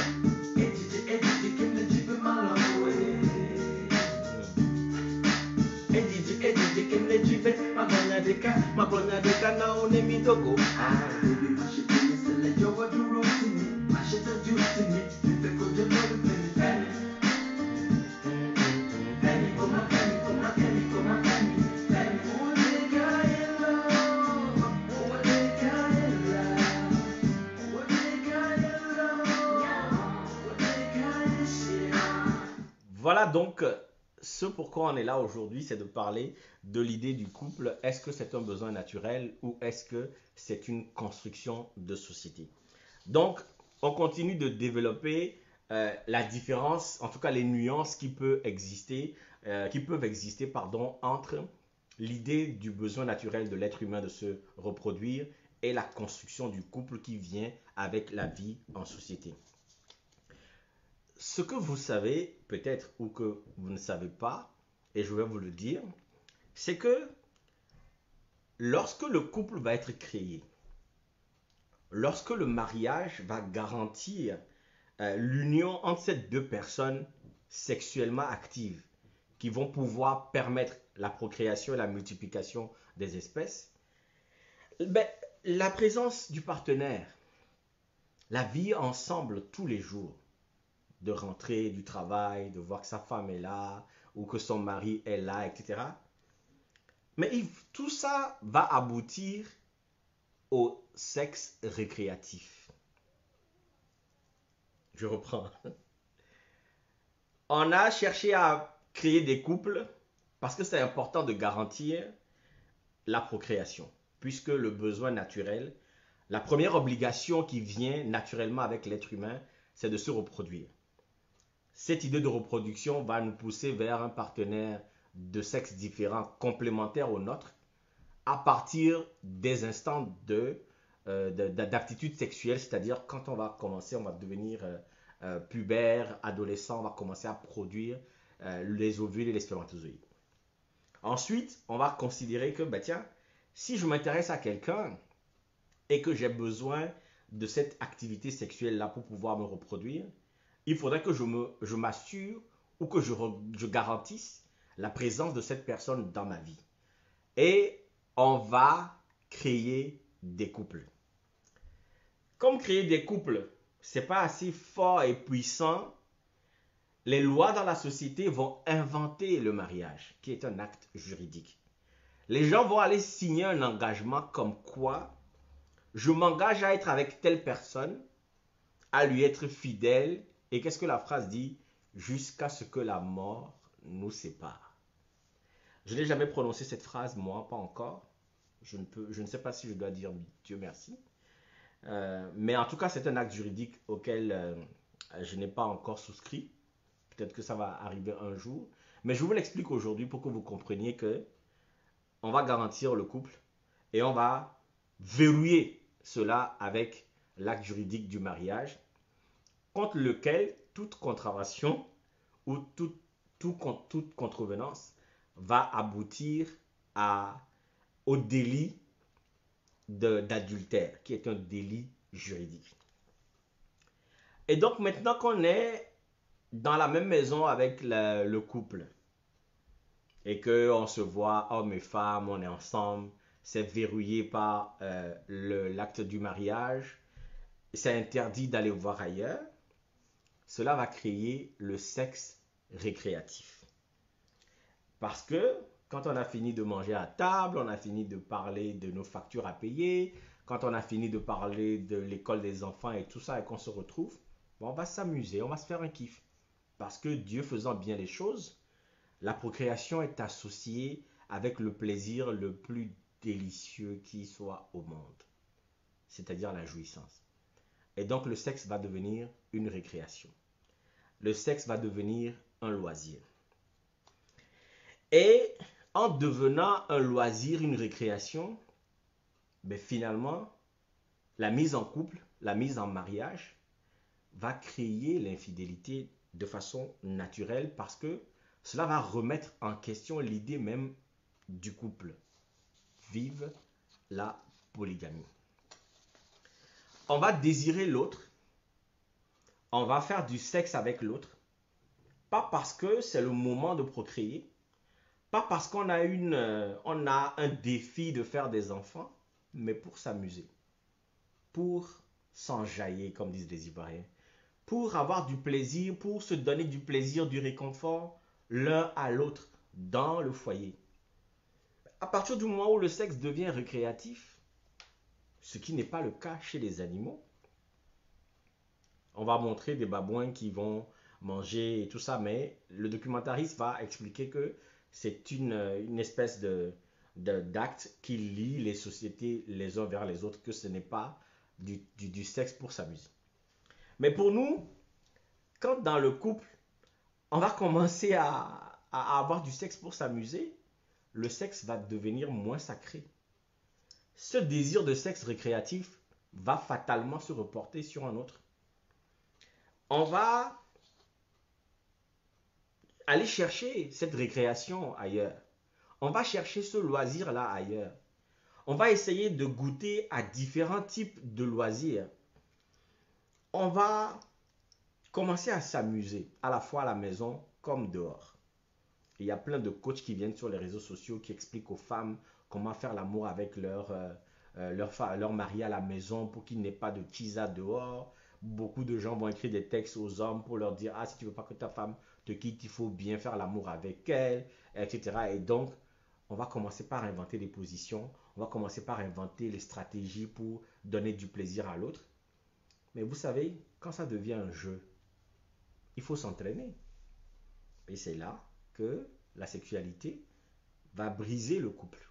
Voilà donc ce pourquoi on est là aujourd'hui, c'est de parler de l'idée du couple. Est-ce que c'est un besoin naturel ou est-ce que c'est une construction de société? Donc, on continue de développer la différence, en tout cas les nuances qui peuvent exister, entre l'idée du besoin naturel de l'être humain de se reproduire et la construction du couple qui vient avec la vie en société. Ce que vous savez peut-être ou que vous ne savez pas, et je vais vous le dire, c'est que lorsque le couple va être créé, lorsque le mariage va garantir l'union entre ces deux personnes sexuellement actives qui vont pouvoir permettre la procréation et la multiplication des espèces, ben, la présence du partenaire, la vie ensemble tous les jours, de rentrer du travail, de voir que sa femme est là, ou que son mari est là, etc. Mais tout ça va aboutir au sexe récréatif. Je reprends. On a cherché à créer des couples parce que c'est important de garantir la procréation, puisque le besoin naturel, la première obligation qui vient naturellement avec l'être humain, c'est de se reproduire. Cette idée de reproduction va nous pousser vers un partenaire de sexe différent, complémentaire au nôtre, à partir des instants d'aptitude sexuelle, c'est-à-dire quand on va commencer, on va devenir pubère, adolescent, on va commencer à produire les ovules et les spermatozoïdes. Ensuite, on va considérer que, bah tiens, si je m'intéresse à quelqu'un et que j'ai besoin de cette activité sexuelle-là pour pouvoir me reproduire, il faudrait que je m'assure ou que je garantisse la présence de cette personne dans ma vie. Et on va créer des couples. Comme créer des couples, c'est pas assez fort et puissant, les lois dans la société vont inventer le mariage, qui est un acte juridique. Les gens vont aller signer un engagement comme quoi je m'engage à être avec telle personne, à lui être fidèle, et qu'est-ce que la phrase dit? Jusqu'à ce que la mort nous sépare. Je n'ai jamais prononcé cette phrase, moi, pas encore. Je ne sais pas si je dois dire Dieu merci. Mais en tout cas, c'est un acte juridique auquel je n'ai pas encore souscrit. Peut-être que ça va arriver un jour. Mais je vous l'explique aujourd'hui pour que vous compreniez que on va garantir le couple et on va verrouiller cela avec l'acte juridique du mariage, contre lequel toute contravention ou toute contrevenance va aboutir au délit d'adultère, qui est un délit juridique. Et donc maintenant qu'on est dans la même maison avec le couple et qu'on se voit, hommes et femmes, on est ensemble, c'est verrouillé par l'acte du mariage, c'est interdit d'aller voir ailleurs, cela va créer le sexe récréatif. Parce que quand on a fini de manger à table, on a fini de parler de nos factures à payer, quand on a fini de parler de l'école des enfants et tout ça et qu'on se retrouve, on va s'amuser, on va se faire un kiff. Parce que Dieu faisant bien les choses, la procréation est associée avec le plaisir le plus délicieux qui soit au monde, c'est-à-dire la jouissance. Et donc le sexe va devenir une récréation. Le sexe va devenir un loisir. Et en devenant un loisir, une récréation, ben finalement, la mise en couple, la mise en mariage va créer l'infidélité de façon naturelle parce que cela va remettre en question l'idée même du couple. Vive la polygamie. On va désirer l'autre, on va faire du sexe avec l'autre, pas parce que c'est le moment de procréer, pas parce qu'on a un défi de faire des enfants, mais pour s'amuser, pour s'enjailler, comme disent les Ivoiriens, pour avoir du plaisir, pour se donner du plaisir, du réconfort l'un à l'autre dans le foyer. À partir du moment où le sexe devient récréatif, ce qui n'est pas le cas chez les animaux, on va montrer des babouins qui vont manger et tout ça, mais le documentariste va expliquer que c'est une espèce d'acte qui lie les sociétés les uns vers les autres, que ce n'est pas du sexe pour s'amuser. Mais pour nous, quand dans le couple, on va commencer à avoir du sexe pour s'amuser, le sexe va devenir moins sacré. Ce désir de sexe récréatif va fatalement se reporter sur un autre. On va aller chercher cette récréation ailleurs. On va chercher ce loisir-là ailleurs. On va essayer de goûter à différents types de loisirs. On va commencer à s'amuser, à la fois à la maison comme dehors. Il y a plein de coachs qui viennent sur les réseaux sociaux qui expliquent aux femmes comment faire l'amour avec leur mari à la maison pour qu'il n'ait pas de tisa dehors. Beaucoup de gens vont écrire des textes aux hommes pour leur dire, ah, si tu veux pas que ta femme te quitte, il faut bien faire l'amour avec elle, etc. Et donc, on va commencer par inventer des positions, on va commencer par inventer les stratégies pour donner du plaisir à l'autre. Mais vous savez, quand ça devient un jeu, il faut s'entraîner. Et c'est là que la sexualité va briser le couple.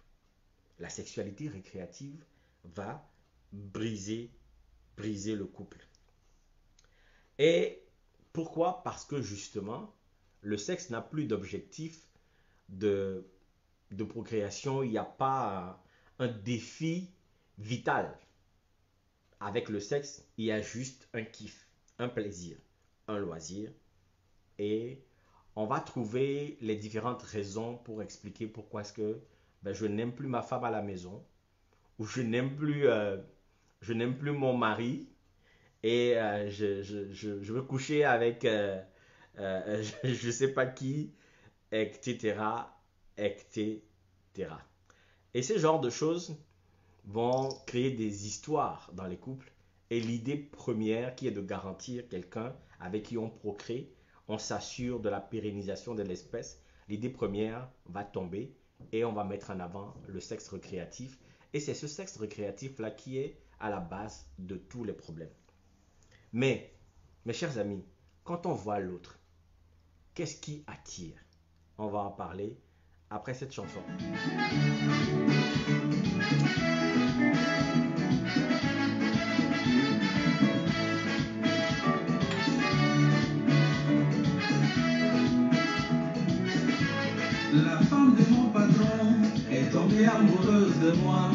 La sexualité récréative va briser le couple. Et pourquoi? Parce que justement, le sexe n'a plus d'objectif de procréation. Il n'y a pas un défi vital. Avec le sexe, il y a juste un kiff, un plaisir, un loisir. Et on va trouver les différentes raisons pour expliquer pourquoi est-ce que je n'aime plus ma femme à la maison, ou je n'aime plus mon mari, et je veux coucher avec je ne sais pas qui, etc., etc. Et ce genre de choses vont créer des histoires dans les couples. Et l'idée première qui est de garantir quelqu'un avec qui on procrée, on s'assure de la pérennisation de l'espèce. L'idée première va tomber et on va mettre en avant le sexe récréatif. Et c'est ce sexe récréatif-là qui est à la base de tous les problèmes. Mais, mes chers amis, quand on voit l'autre, qu'est-ce qui attire? On va en parler après cette chanson. La femme de mon patron est tombée amoureuse de moi.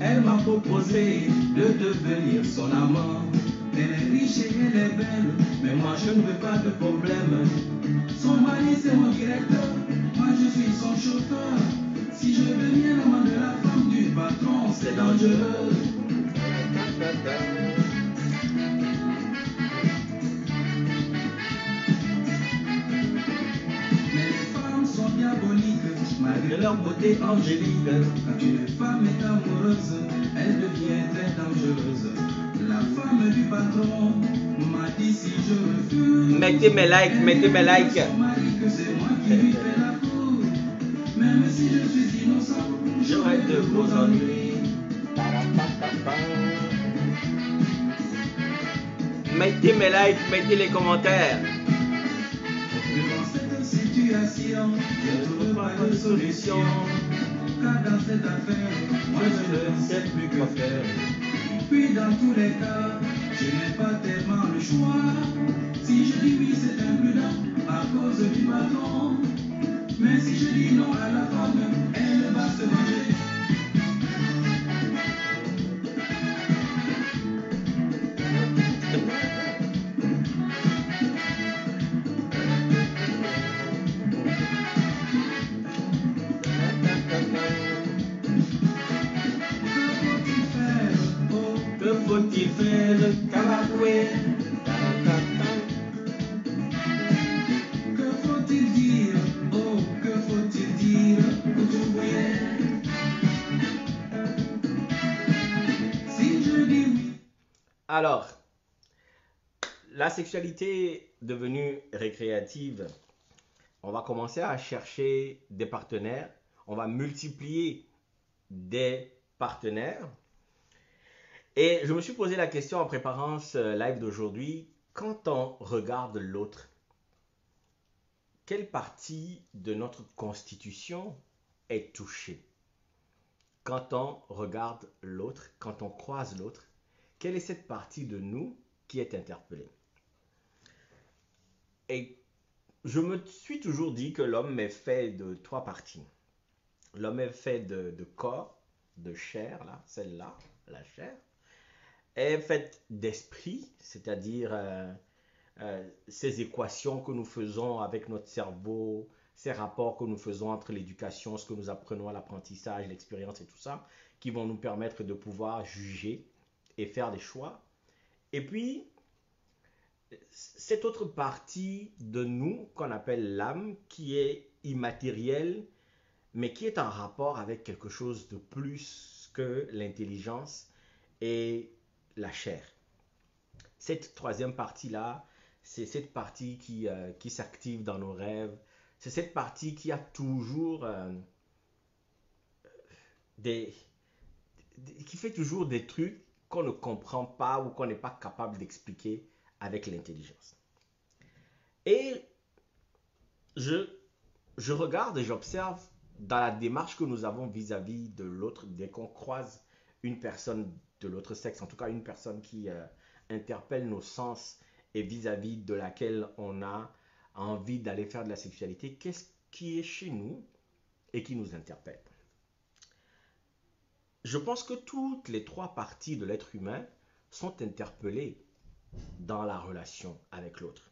Elle m'a proposé de devenir son amant. Elle est riche et elle est belle, mais moi je ne veux pas de problème. Son mari c'est mon directeur, moi je suis son chauffeur. Si je deviens l'amant de la femme du patron, c'est dangereux. Mais les femmes sont diaboliques, malgré leur beauté angélique. Quand une femme est amoureuse, elle devient très dangereuse. La femme du patron m'a dit si je refuse, mettez mes likes. son mari que c'est moi qui lui fais la cour. Même si je suis innocent, j'aurai de gros ennuis. Mettez mes likes, mettez les commentaires. Devant cette situation, je ne trouve pas de solution. Car dans cette affaire, moi je ne sais plus que faire. Puis dans tous les cas, je n'ai pas tellement le choix. Si je dis oui, c'est imprudent à cause du patron. Mais si je dis non à la femme, elle va se manger. Que faut-il faire, Kabakwe? Que faut-il dire, oh, que faut-il dire, Koutouboué? Si je dis oui. Alors, la sexualité devenue récréative, on va commencer à chercher des partenaires, on va multiplier des partenaires. Et je me suis posé la question en préparant ce live d'aujourd'hui, quand on regarde l'autre, quelle partie de notre constitution est touchée? Quand on regarde l'autre, quand on croise l'autre, quelle est cette partie de nous qui est interpellée? Et je me suis toujours dit que l'homme est fait de trois parties. L'homme est fait de corps, de chair, là, celle-là, la chair, est faite d'esprit, c'est-à-dire ces équations que nous faisons avec notre cerveau, ces rapports que nous faisons entre l'éducation, ce que nous apprenons à l'apprentissage, l'expérience et tout ça, qui vont nous permettre de pouvoir juger et faire des choix. Et puis, cette autre partie de nous qu'on appelle l'âme, qui est immatérielle, mais qui est en rapport avec quelque chose de plus que l'intelligence et la chair. Cette troisième partie-là, c'est cette partie qui s'active dans nos rêves. C'est cette partie qui a toujours des, qui fait toujours des trucs qu'on ne comprend pas ou qu'on n'est pas capable d'expliquer avec l'intelligence. Et je regarde et j'observe dans la démarche que nous avons vis-à-vis de l'autre, dès qu'on croise une personne de l'autre sexe, en tout cas une personne qui interpelle nos sens et vis-à-vis de laquelle on a envie d'aller faire de la sexualité, qu'est-ce qui est chez nous et qui nous interpelle? Je pense que toutes les trois parties de l'être humain sont interpellées dans la relation avec l'autre.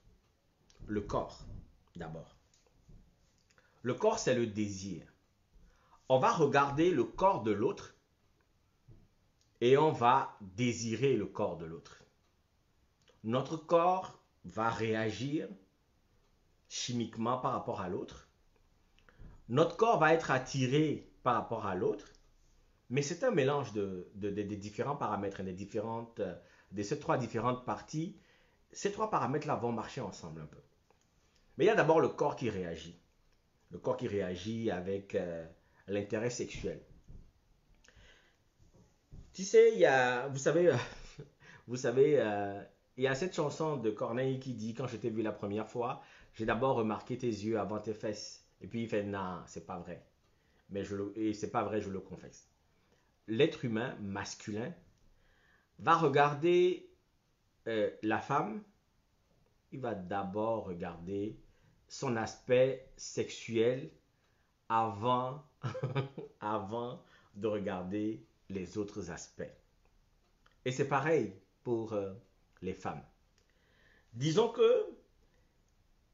Le corps, d'abord. Le corps, c'est le désir. On va regarder le corps de l'autre et on va désirer le corps de l'autre. Notre corps va réagir chimiquement par rapport à l'autre. Notre corps va être attiré par rapport à l'autre. Mais c'est un mélange des différents paramètres, de ces trois différentes parties. Ces trois paramètres-là vont marcher ensemble un peu. Mais il y a d'abord le corps qui réagit. Le corps qui réagit avec l'intérêt sexuel. Tu sais, vous savez, il y a cette chanson de Corneille qui dit, quand je t'ai vu la première fois, j'ai d'abord remarqué tes yeux avant tes fesses. Et puis il fait, non, c'est pas vrai. Et c'est pas vrai, je le confesse. L'être humain masculin va regarder la femme, il va d'abord regarder son aspect sexuel avant, avant de regarder les autres aspects. Et c'est pareil pour les femmes. Disons que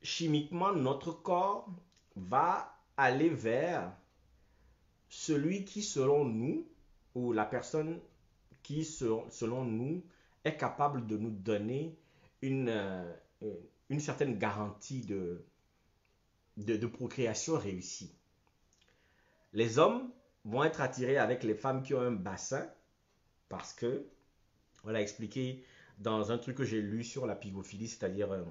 chimiquement, notre corps va aller vers celui qui, selon nous, ou la personne qui, selon nous, est capable de nous donner une certaine garantie de procréation réussie. Les hommes vont être attirés avec les femmes qui ont un bassin parce que, on l'a expliqué dans un truc que j'ai lu sur la pygophilie, c'est-à-dire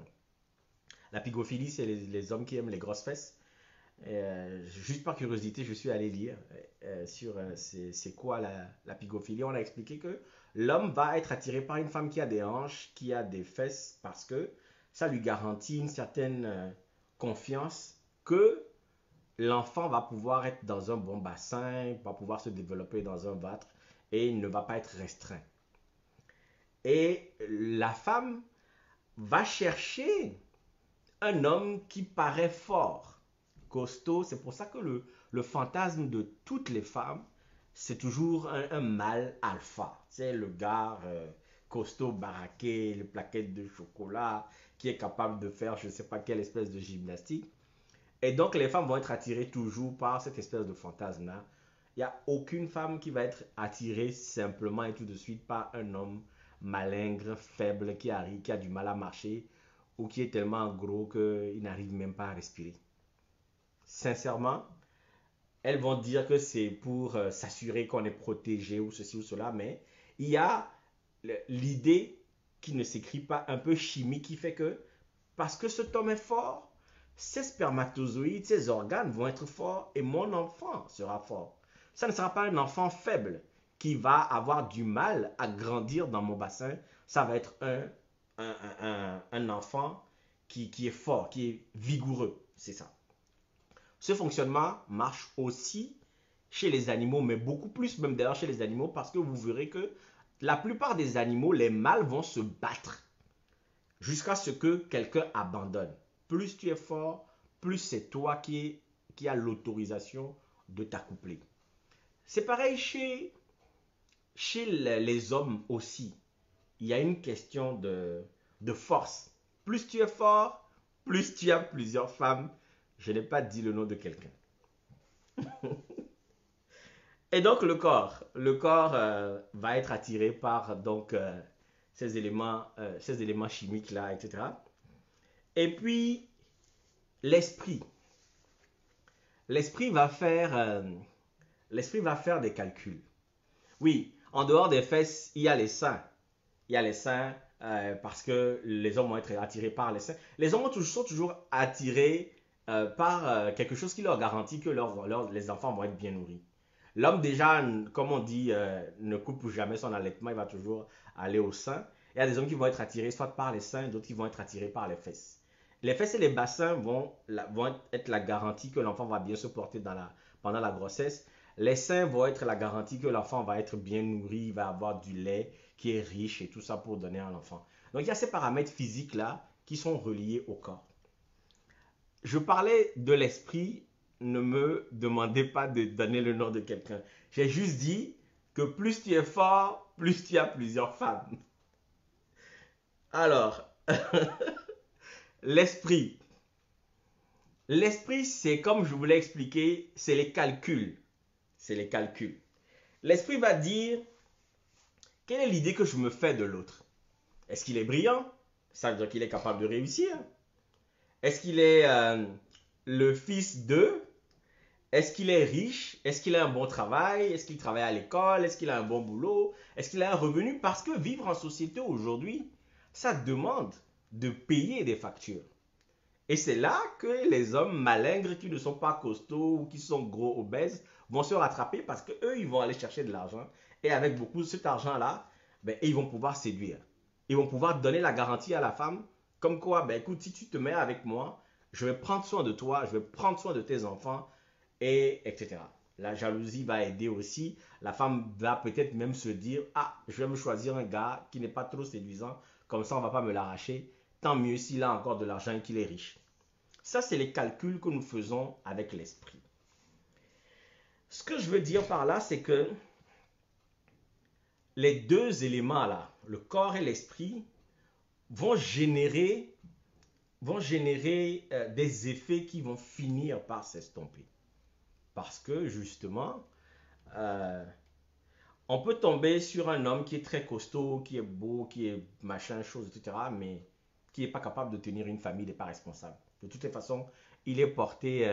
la pygophilie, c'est les hommes qui aiment les grosses fesses. Juste par curiosité, je suis allé lire sur c'est quoi la pygophilie. On a expliqué que l'homme va être attiré par une femme qui a des hanches, qui a des fesses, parce que ça lui garantit une certaine confiance que l'enfant va pouvoir être dans un bon bassin, va pouvoir se développer dans un ventre et il ne va pas être restreint. Et la femme va chercher un homme qui paraît fort, costaud. C'est pour ça que le fantasme de toutes les femmes, c'est toujours un mâle alpha. C'est le gars costaud, baraqué, les plaquettes de chocolat, qui est capable de faire je ne sais pas quelle espèce de gymnastique. Et donc les femmes vont être attirées toujours par cette espèce de fantasme-là. Il n'y a aucune femme qui va être attirée simplement et tout de suite par un homme malingre, faible, qui a du mal à marcher ou qui est tellement gros qu'il n'arrive même pas à respirer. Sincèrement, elles vont dire que c'est pour s'assurer qu'on est protégé ou ceci ou cela, mais il y a l'idée qui ne s'écrit pas, un peu chimique, qui fait que parce que cet homme est fort, ses spermatozoïdes, ses organes vont être forts et mon enfant sera fort. Ça ne sera pas un enfant faible qui va avoir du mal à grandir dans mon bassin. Ça va être un enfant qui est fort, qui est vigoureux. C'est ça. Ce fonctionnement marche aussi chez les animaux, mais beaucoup plus même d'ailleurs chez les animaux, parce que vous verrez que la plupart des animaux, les mâles vont se battre jusqu'à ce que quelqu'un abandonne. Plus tu es fort, plus c'est toi qui as l'autorisation de t'accoupler. C'est pareil chez les hommes aussi. Il y a une question de force. Plus tu es fort, plus tu as plusieurs femmes. Je n'ai pas dit le nom de quelqu'un. Et donc le corps va être attiré par donc, ces éléments chimiques là, etc. Et puis l'esprit. L'esprit va faire des calculs. Oui, en dehors des fesses, il y a les seins. Il y a les seins parce que les hommes vont être attirés par les seins. Les hommes sont toujours attirés par quelque chose qui leur garantit que les enfants vont être bien nourris. L'homme déjà, comme on dit, ne coupe jamais son allaitement, il va toujours aller au sein. Il y a des hommes qui vont être attirés soit par les seins, d'autres qui vont être attirés par les fesses. Les fesses et les bassins vont être la garantie que l'enfant va bien se porter pendant la grossesse. Les seins vont être la garantie que l'enfant va être bien nourri, il va avoir du lait qui est riche et tout ça pour donner à l'enfant. Donc il y a ces paramètres physiques-là qui sont reliés au corps. Je parlais de l'esprit, ne me demandez pas de donner le nom de quelqu'un. J'ai juste dit que plus tu es fort, plus tu as plusieurs femmes. Alors, l'esprit. L'esprit, c'est comme je vous l'ai expliqué, c'est les calculs. C'est les calculs. L'esprit va dire, quelle est l'idée que je me fais de l'autre? Est-ce qu'il est brillant? Ça veut dire qu'il est capable de réussir. Est-ce qu'il est le fils d'eux? Est-ce qu'il est riche? Est-ce qu'il a un bon travail? Est-ce qu'il travaille à l'école? Est-ce qu'il a un bon boulot? Est-ce qu'il a un revenu? Parce que vivre en société aujourd'hui, ça demande de payer des factures. Et c'est là que les hommes malingres qui ne sont pas costauds ou qui sont gros obèses vont se rattraper parce qu'eux, ils vont aller chercher de l'argent. Et avec beaucoup de cet argent-là, ben, ils vont pouvoir séduire. Ils vont pouvoir donner la garantie à la femme comme quoi, ben, écoute, si tu te mets avec moi, je vais prendre soin de toi, je vais prendre soin de tes enfants, et etc. La jalousie va aider aussi. La femme va peut-être même se dire, ah, je vais me choisir un gars qui n'est pas trop séduisant, comme ça on ne va pas me l'arracher. Tant mieux s'il a encore de l'argent et qu'il est riche. Ça, c'est les calculs que nous faisons avec l'esprit. Ce que je veux dire par là, c'est que les deux éléments là, le corps et l'esprit, vont générer des effets qui vont finir par s'estomper. Parce que justement, on peut tomber sur un homme qui est très costaud, qui est beau, qui est machin, chose, etc., mais qui n'est pas capable de tenir une famille, il n'est pas responsable. De toutes les façons, il est porté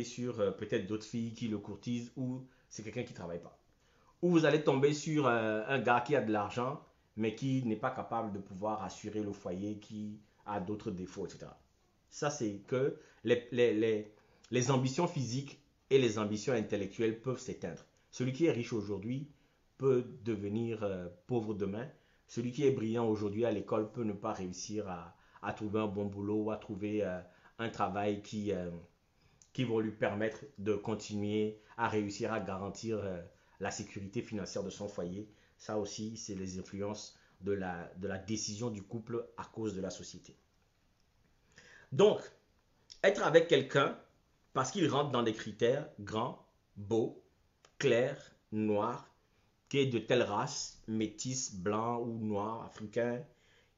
sur peut-être d'autres filles qui le courtisent ou c'est quelqu'un qui ne travaille pas. Ou vous allez tomber sur un gars qui a de l'argent, mais qui n'est pas capable de pouvoir assurer le foyer, qui a d'autres défauts, etc. Ça, c'est que les ambitions physiques et les ambitions intellectuelles peuvent s'éteindre. Celui qui est riche aujourd'hui peut devenir pauvre demain. Celui qui est brillant aujourd'hui à l'école peut ne pas réussir à trouver un bon boulot ou à trouver un travail qui vont lui permettre de continuer à réussir à garantir la sécurité financière de son foyer. Ça aussi, c'est les influences de la décision du couple à cause de la société. Donc, être avec quelqu'un parce qu'il rentre dans des critères grand, beau, clair, noir, qui est de telle race, métis, blanc ou noir, africain,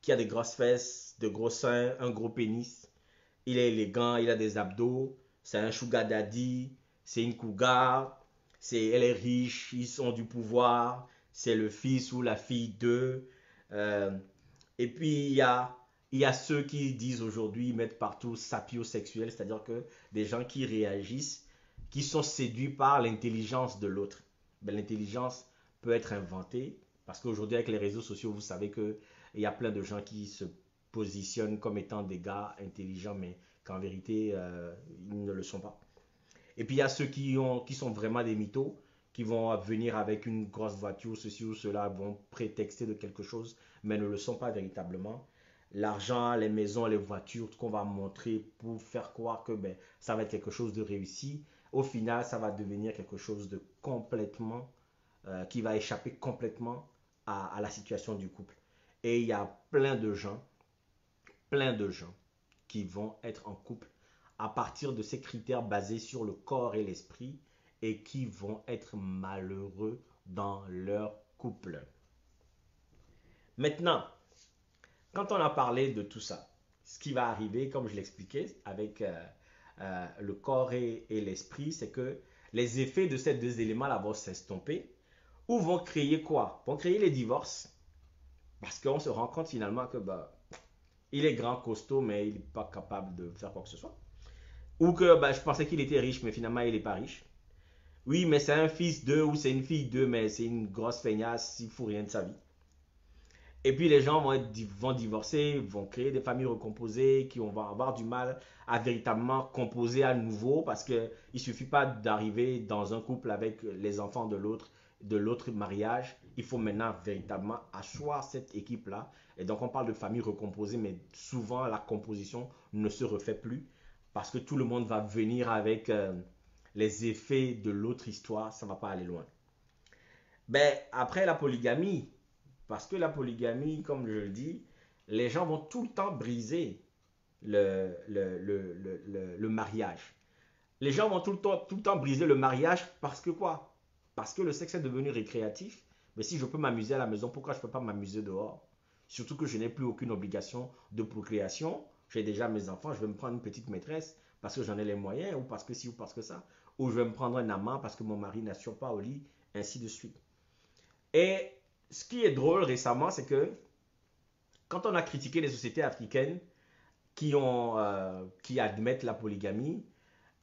qui a des grosses fesses, de gros seins, un gros pénis, il est élégant, il a des abdos, c'est un sugar daddy, c'est une cougar, elle est riche, ils ont du pouvoir, c'est le fils ou la fille d'eux. Et puis il y a ceux qui disent aujourd'hui, ils mettent partout sapiosexuel, c'est-à-dire que des gens qui réagissent, qui sont séduits par l'intelligence de l'autre. Ben, l'intelligence peut être inventée, parce qu'aujourd'hui avec les réseaux sociaux, vous savez qu'il y a plein de gens qui se positionnent comme étant des gars intelligents, mais qu'en vérité, ils ne le sont pas. Et puis il y a ceux qui sont vraiment des mythos, qui vont venir avec une grosse voiture, ceci ou cela, vont prétexter de quelque chose, mais ne le sont pas véritablement. L'argent, les maisons, les voitures, tout qu'on va montrer pour faire croire que ben, ça va être quelque chose de réussi, au final, ça va devenir quelque chose de complètement, qui va échapper complètement à la situation du couple. Et il y a plein de gens qui vont être en couple à partir de ces critères basés sur le corps et l'esprit et qui vont être malheureux dans leur couple. Maintenant, quand on a parlé de tout ça, ce qui va arriver, comme je l'expliquais, avec le corps et l'esprit, c'est que les effets de ces deux éléments-là vont s'estomper ou vont créer quoi? Vont créer les divorces. Parce qu'on se rend compte finalement que bah, il est grand, costaud, mais il n'est pas capable de faire quoi que ce soit. Ou que bah, je pensais qu'il était riche, mais finalement il n'est pas riche. Oui, mais c'est un fils d'eux ou c'est une fille d'eux, mais c'est une grosse feignasse, il ne faut rien de sa vie. Et puis les gens vont divorcer, vont créer des familles recomposées qui vont avoir du mal à véritablement composer à nouveau parce qu'il ne suffit pas d'arriver dans un couple avec les enfants de l'autre mariage. Il faut maintenant véritablement asseoir cette équipe-là. Et donc on parle de famille recomposée, mais souvent la composition ne se refait plus parce que tout le monde va venir avec les effets de l'autre histoire. Ça ne va pas aller loin. Ben, après la polygamie, parce que la polygamie, comme je le dis, les gens vont tout le temps briser le mariage. Les gens vont tout le temps briser le mariage parce que quoi? Parce que le sexe est devenu récréatif. Mais si je peux m'amuser à la maison, pourquoi je ne peux pas m'amuser dehors? Surtout que je n'ai plus aucune obligation de procréation. J'ai déjà mes enfants, je vais me prendre une petite maîtresse parce que j'en ai les moyens, ou parce que ci, ou parce que ça. Ou je vais me prendre un amant parce que mon mari n'assure pas au lit, ainsi de suite. Et ce qui est drôle récemment, c'est que quand on a critiqué les sociétés africaines qui admettent la polygamie,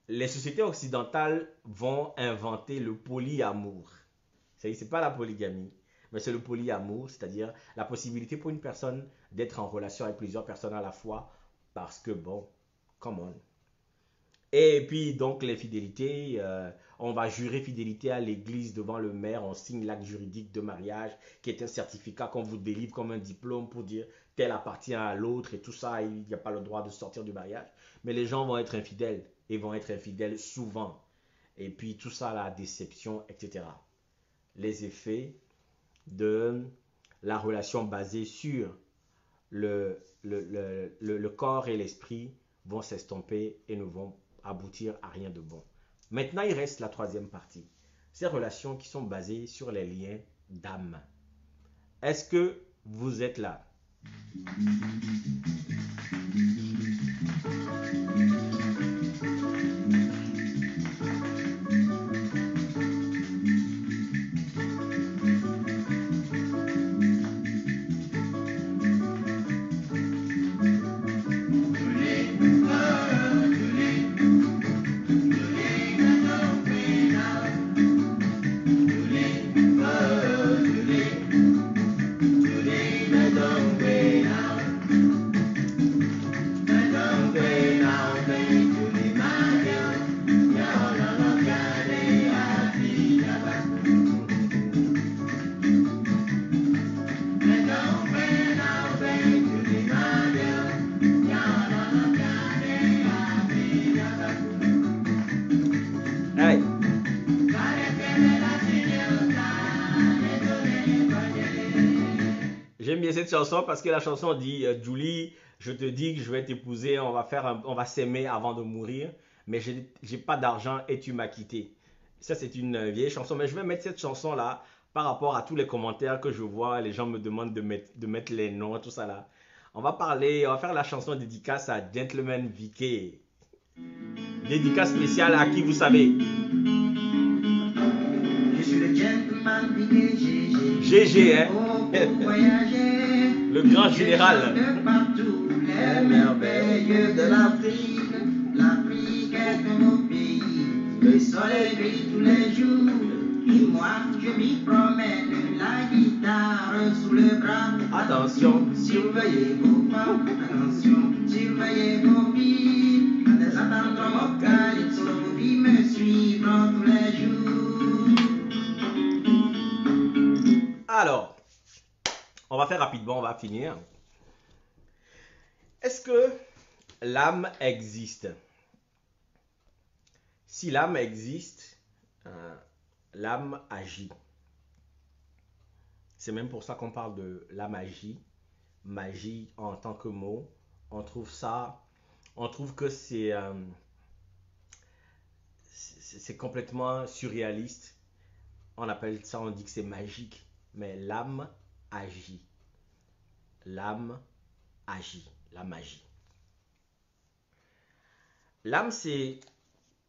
les sociétés occidentales vont inventer le polyamour. C'est pas la polygamie, mais c'est le polyamour, c'est-à-dire la possibilité pour une personne d'être en relation avec plusieurs personnes à la fois, parce que bon, come on. Et puis donc les fidélités, on va jurer fidélité à l'église devant le maire, on signe l'acte juridique de mariage qui est un certificat qu'on vous délivre comme un diplôme pour dire tel appartient à l'autre et tout ça, il n'y a pas le droit de sortir du mariage. Mais les gens vont être infidèles et vont être infidèles souvent. Et puis tout ça, la déception, etc. Les effets de la relation basée sur le corps et l'esprit vont s'estomper et ne vont aboutir à rien de bon. Maintenant, il reste la troisième partie. Ces relations qui sont basées sur les liens d'âme. Est-ce que vous êtes là? Hey. J'aime bien cette chanson parce que la chanson dit Julie, je te dis que je vais t'épouser, on va s'aimer avant de mourir, mais j'ai pas d'argent et tu m'as quitté. Ça c'est une vieille chanson, mais je vais mettre cette chanson là par rapport à tous les commentaires que je vois, les gens me demandent de mettre les noms, tout ça là. On va faire la chanson dédicace à Gentleman VK. Dédicace spéciale à qui vous savez? Je suis le gentleman VK, GG, hein? Le grand Je général. chante de partout les merveilles de l'Afrique. L'Afrique est un beau pays. Le soleil brille tous les jours. Et moi, je m'y promène, la guitare sous le bras. Attention. Surveillez vos pas, attention, surveillez vos vies. En des attendant mon calypso, qui me suivront tous les jours. Alors, on va faire rapidement, on va finir. Est-ce que l'âme existe? Si l'âme existe, l'âme agit. C'est même pour ça qu'on parle de la magie. Magie en tant que mot. On trouve que c'est complètement surréaliste. On appelle ça, on dit que c'est magique. Mais l'âme agit. L'âme agit. La magie. L'âme, c'est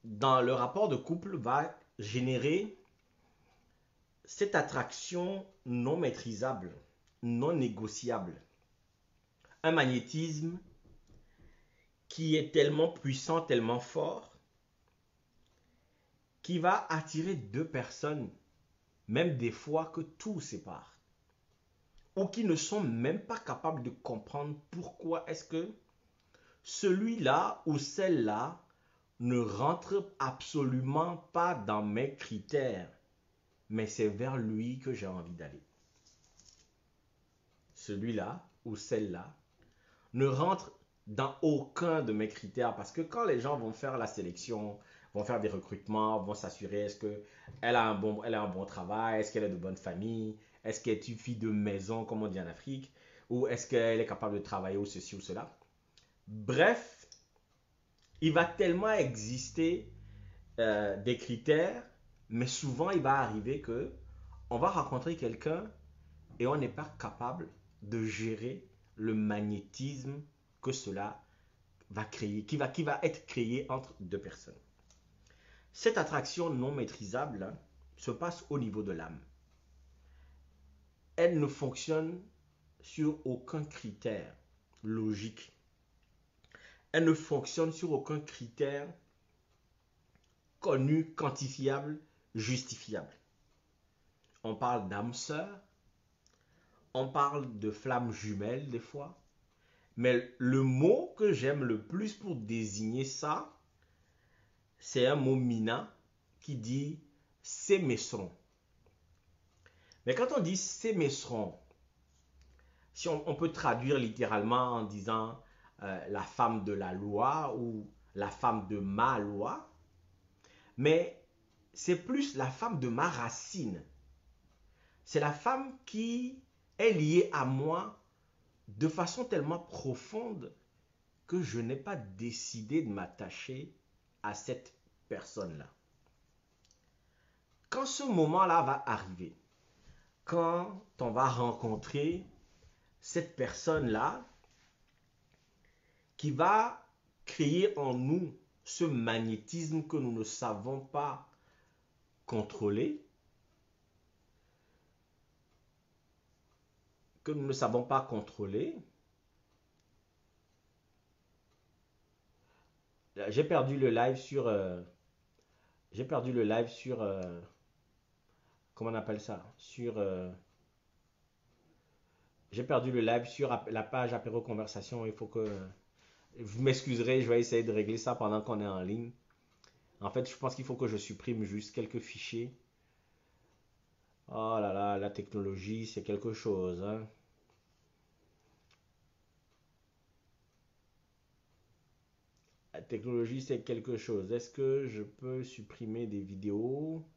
dans le rapport de couple, va générer cette attraction non maîtrisable, non négociable. Un magnétisme qui est tellement puissant, tellement fort, qui va attirer deux personnes, même des fois que tout sépare, ou qui ne sont même pas capables de comprendre pourquoi est-ce que celui-là ou celle-là ne rentre absolument pas dans mes critères, mais c'est vers lui que j'ai envie d'aller. Celui-là ou celle-là ne rentre dans aucun de mes critères, parce que quand les gens vont faire la sélection, vont faire des recrutements, vont s'assurer est-ce qu'elle a elle a un bon travail, est-ce qu'elle est de bonne famille, est-ce qu'elle est une fille de maison comme on dit en Afrique, ou est-ce qu'elle est capable de travailler ou ceci ou cela. Bref, il va tellement exister des critères, mais souvent il va arriver que on va rencontrer quelqu'un et on n'est pas capable de gérer le magnétisme que cela va créer, qui va être créé entre deux personnes. Cette attraction non maîtrisable hein, se passe au niveau de l'âme. Elle ne fonctionne sur aucun critère logique. Elle ne fonctionne sur aucun critère connu, quantifiable, justifiable. On parle d'âme sœur, on parle de flammes jumelles des fois, mais le mot que j'aime le plus pour désigner ça, c'est un mot mina qui dit sémesron. Mais quand on dit sémesron, si on peut traduire littéralement en disant la femme de la loi ou la femme de ma loi, mais c'est plus la femme de ma racine. C'est la femme qui est liée à moi de façon tellement profonde que je n'ai pas décidé de m'attacher à cette personne-là. Quand ce moment-là va arriver, quand on va rencontrer cette personne-là qui va créer en nous ce magnétisme que nous ne savons pas contrôler, J'ai perdu le live sur comment on appelle ça, j'ai perdu le live sur la page apéro conversation. Il faut que vous m'excuserez, je vais essayer de régler ça pendant qu'on est en ligne. En fait, je pense qu'il faut que je supprime juste quelques fichiers. Oh là là, la technologie, c'est quelque chose, hein. La technologie, c'est quelque chose. Est-ce que je peux supprimer des vidéos?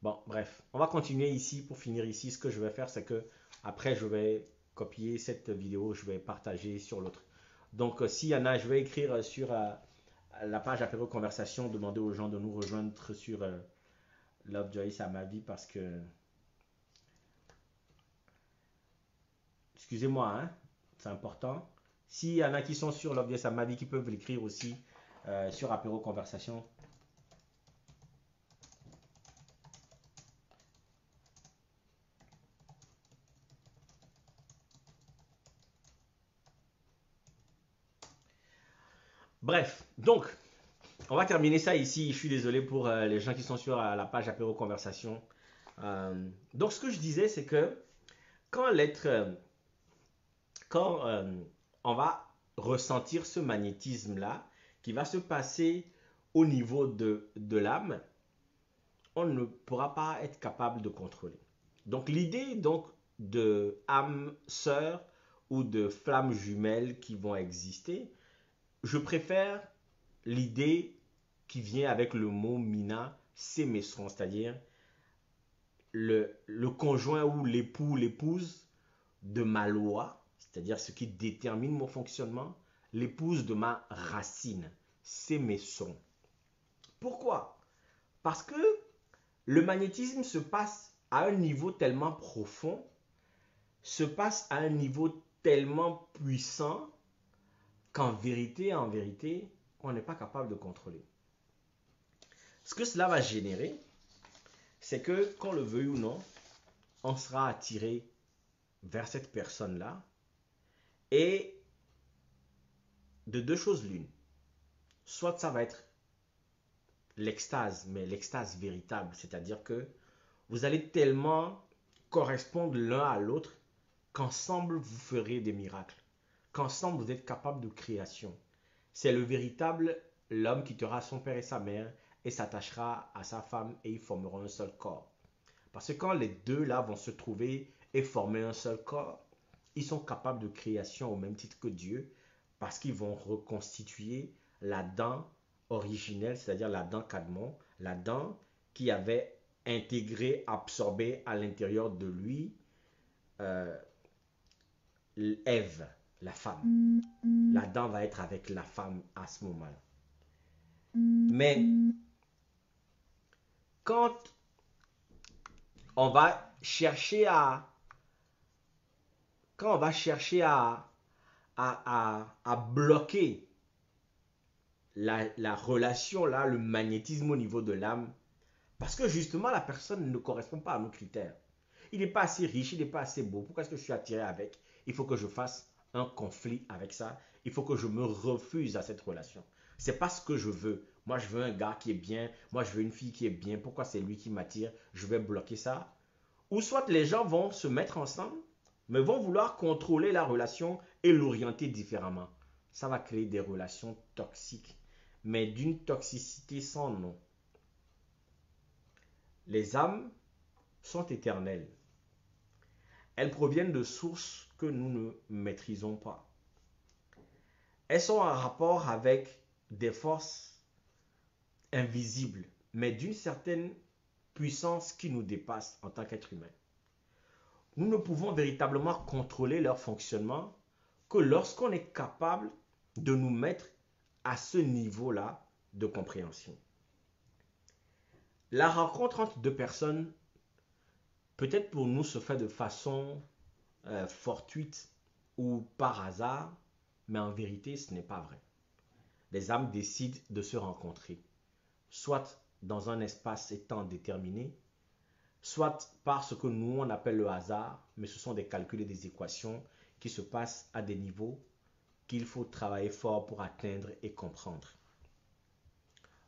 Bon, bref, on va continuer ici. Pour finir ici, ce que je vais faire, c'est que après, je vais copier cette vidéo, je vais partager sur l'autre. Donc, s'il y en a, je vais écrire sur la page apéro conversation, demander aux gens de nous rejoindre sur Lovejoy à ma vie parce que, excusez-moi, hein, c'est important. S'il y en a qui sont sur Lovejoy à ma vie, qui peuvent l'écrire aussi sur apéro conversation. Bref, donc, on va terminer ça ici. Je suis désolé pour les gens qui sont sur la page apéro conversation. Donc, ce que je disais, c'est que quand on va ressentir ce magnétisme-là, qui va se passer au niveau de l'âme, on ne pourra pas être capable de contrôler. Donc, l'idée donc de âme sœur ou de flammes jumelles qui vont exister, je préfère l'idée qui vient avec le mot mina, sémesron, c'est-à-dire le conjoint ou l'époux, l'épouse de ma loi, c'est-à-dire ce qui détermine mon fonctionnement, l'épouse de ma racine, sémesron. Pourquoi? Parce que le magnétisme se passe à un niveau tellement profond, se passe à un niveau tellement puissant qu'en vérité, on n'est pas capable de contrôler. Ce que cela va générer, c'est que, qu'on le veuille ou non, on sera attiré vers cette personne-là Et de deux choses l'une. Soit ça va être l'extase, mais l'extase véritable, c'est-à-dire que vous allez tellement correspondre l'un à l'autre qu'ensemble vous ferez des miracles, qu'ensemble vous êtes capable de création. C'est le véritable l'homme quittera son père et sa mère et s'attachera à sa femme et ils formeront un seul corps. Parce que quand les deux là vont se trouver et former un seul corps, ils sont capables de création au même titre que Dieu parce qu'ils vont reconstituer l'Adam originel, c'est-à-dire l'Adam Cadmon, l'Adam qui avait intégré, absorbé à l'intérieur de lui euh, Ève, la femme. L'Adam va être avec la femme à ce moment-là. Mais quand on va chercher à quand on va chercher à bloquer la relation là, le magnétisme au niveau de l'âme, parce que justement la personne ne correspond pas à nos critères. Il n'est pas assez riche, il n'est pas assez beau. Pourquoi est-ce que je suis attiré avec? Il faut que je fasse un conflit avec ça. Il faut que je me refuse à cette relation. C'est pas ce que je veux. Moi, je veux un gars qui est bien. Moi, je veux une fille qui est bien. Pourquoi c'est lui qui m'attire? Je vais bloquer ça. Ou soit les gens vont se mettre ensemble, mais vont vouloir contrôler la relation et l'orienter différemment. Ça va créer des relations toxiques, mais d'une toxicité sans nom. Les âmes sont éternelles. Elles proviennent de sources que nous ne maîtrisons pas. Elles sont en rapport avec des forces invisibles, mais d'une certaine puissance qui nous dépasse en tant qu'être humain. Nous ne pouvons véritablement contrôler leur fonctionnement que lorsqu'on est capable de nous mettre à ce niveau-là de compréhension. La rencontre entre deux personnes, peut-être pour nous, se fait de façon fortuite ou par hasard, mais en vérité, ce n'est pas vrai. Les âmes décident de se rencontrer, soit dans un espace et temps déterminé, soit par ce que nous, on appelle le hasard, mais ce sont des calculs et des équations qui se passent à des niveaux qu'il faut travailler fort pour atteindre et comprendre.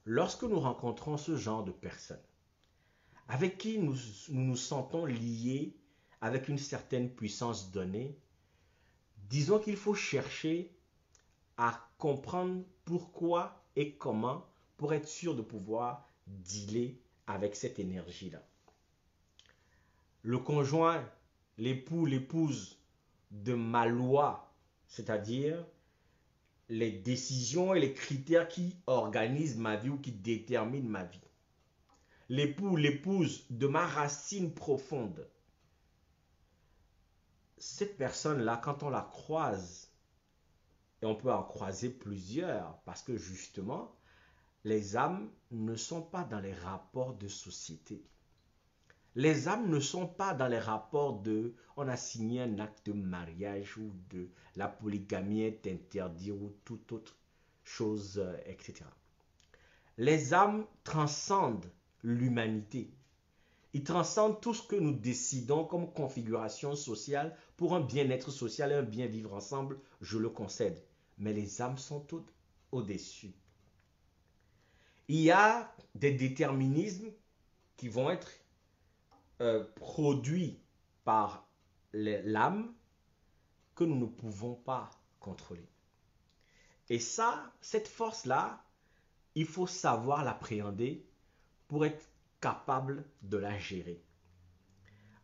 Lorsque nous rencontrons ce genre de personnes, avec qui nous nous sentons liés avec une certaine puissance donnée, disons qu'il faut chercher à comprendre pourquoi et comment pour être sûr de pouvoir dealer avec cette énergie-là. Le conjoint, l'époux, l'épouse de ma loi, c'est-à-dire les décisions et les critères qui organisent ma vie ou qui déterminent ma vie. L'époux, l'épouse de ma racine profonde. Cette personne-là, quand on la croise, et on peut en croiser plusieurs, parce que justement, les âmes ne sont pas dans les rapports de société. Les âmes ne sont pas dans les rapports de on a signé un acte de mariage ou de la polygamie est interdite ou toute autre chose, etc. Les âmes transcendent l'humanité. Ils transcendent tout ce que nous décidons comme configuration sociale pour un bien-être social et un bien vivre ensemble, je le concède. Mais les âmes sont toutes au-dessus. Il y a des déterminismes qui vont être produits par l'âme que nous ne pouvons pas contrôler. Et ça, cette force-là, il faut savoir l'appréhender pour être capable de la gérer.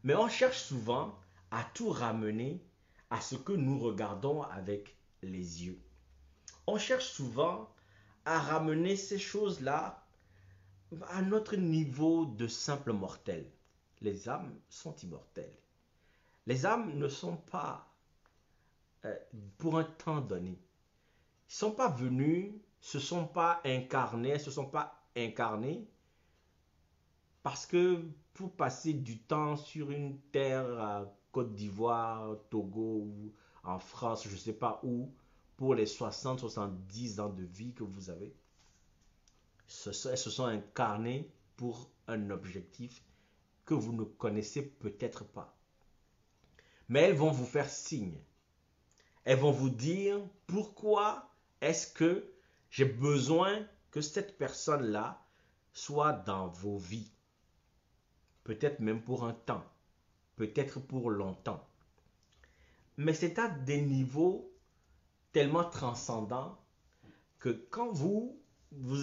Mais on cherche souvent à tout ramener à ce que nous regardons avec les yeux. On cherche souvent à ramener ces choses-là à notre niveau de simple mortel. Les âmes sont immortelles. Les âmes ne sont pas pour un temps donné. Ils ne sont pas venus, se sont pas incarnés, se sont pas incarnés parce que pour passer du temps sur une terre à Côte d'Ivoire, Togo ou en France, je ne sais pas où, pour les 60-70 ans de vie que vous avez, elles se sont incarnées pour un objectif que vous ne connaissez peut-être pas. Mais elles vont vous faire signe. Elles vont vous dire pourquoi est-ce que j'ai besoin que cette personne-là soit dans vos vies. Peut-être même pour un temps, peut-être pour longtemps. Mais c'est à des niveaux tellement transcendants que quand vous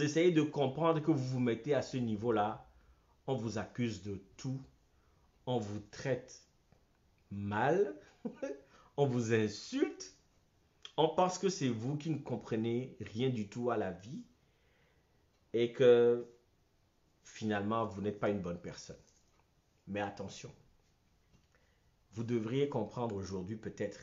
essayez de comprendre que vous vous mettez à ce niveau-là, on vous accuse de tout, on vous traite mal, on vous insulte, on pense que c'est vous qui ne comprenez rien du tout à la vie et que finalement vous n'êtes pas une bonne personne. Mais attention, vous devriez comprendre aujourd'hui peut-être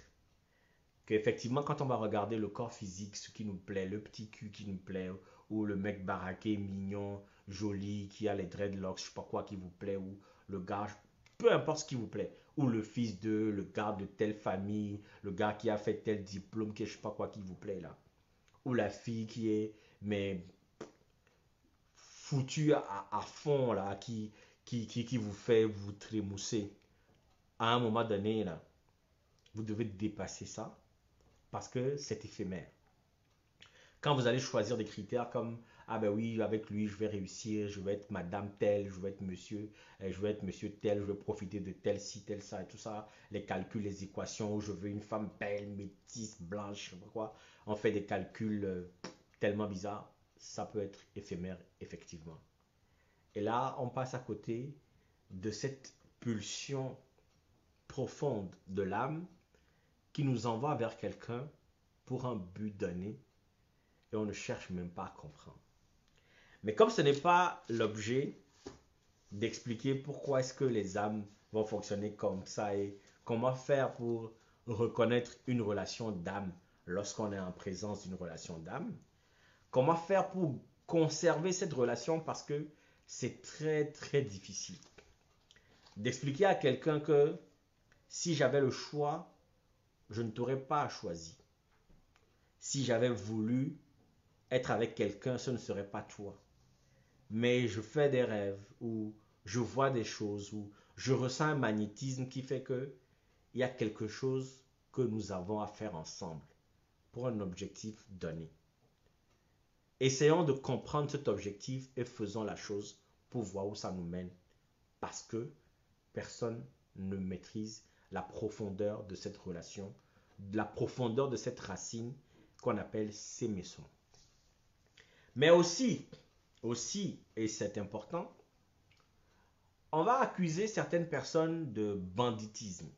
qu'effectivement quand on va regarder le corps physique, ce qui nous plaît, le petit cul qui nous plaît, ou le mec baraqué, mignon, joli, qui a les dreadlocks, je sais pas quoi qui vous plaît, ou le gars, peu importe ce qui vous plaît, ou le fils de, le gars de telle famille, le gars qui a fait tel diplôme, que je sais pas quoi qui vous plaît là, ou la fille qui est, mais foutue à fond là, qui vous fait vous trémousser. À un moment donné là, vous devez dépasser ça parce que c'est éphémère. Quand vous allez choisir des critères comme ah ben oui, avec lui je vais réussir, je vais être madame telle, je vais être monsieur tel, je vais profiter de tel ci, tel ça et tout ça, les calculs, les équations, je veux une femme belle, métisse, blanche, je sais pas quoi, on fait des calculs tellement bizarres, ça peut être éphémère effectivement. Et là, on passe à côté de cette pulsion profonde de l'âme qui nous envoie vers quelqu'un pour un but donné et on ne cherche même pas à comprendre. Mais comme ce n'est pas l'objet d'expliquer pourquoi est-ce que les âmes vont fonctionner comme ça et comment faire pour reconnaître une relation d'âme lorsqu'on est en présence d'une relation d'âme, comment faire pour conserver cette relation parce que c'est très très difficile d'expliquer à quelqu'un que si j'avais le choix, je ne t'aurais pas choisi. Si j'avais voulu être avec quelqu'un, ce ne serait pas toi. Mais je fais des rêves ou je vois des choses ou je ressens un magnétisme qui fait que il y a quelque chose que nous avons à faire ensemble pour un objectif donné. Essayons de comprendre cet objectif et faisons la chose pour voir où ça nous mène. Parce que personne ne maîtrise la profondeur de cette relation, la profondeur de cette racine qu'on appelle sémesson. Mais aussi, et c'est important, on va accuser certaines personnes de banditisme.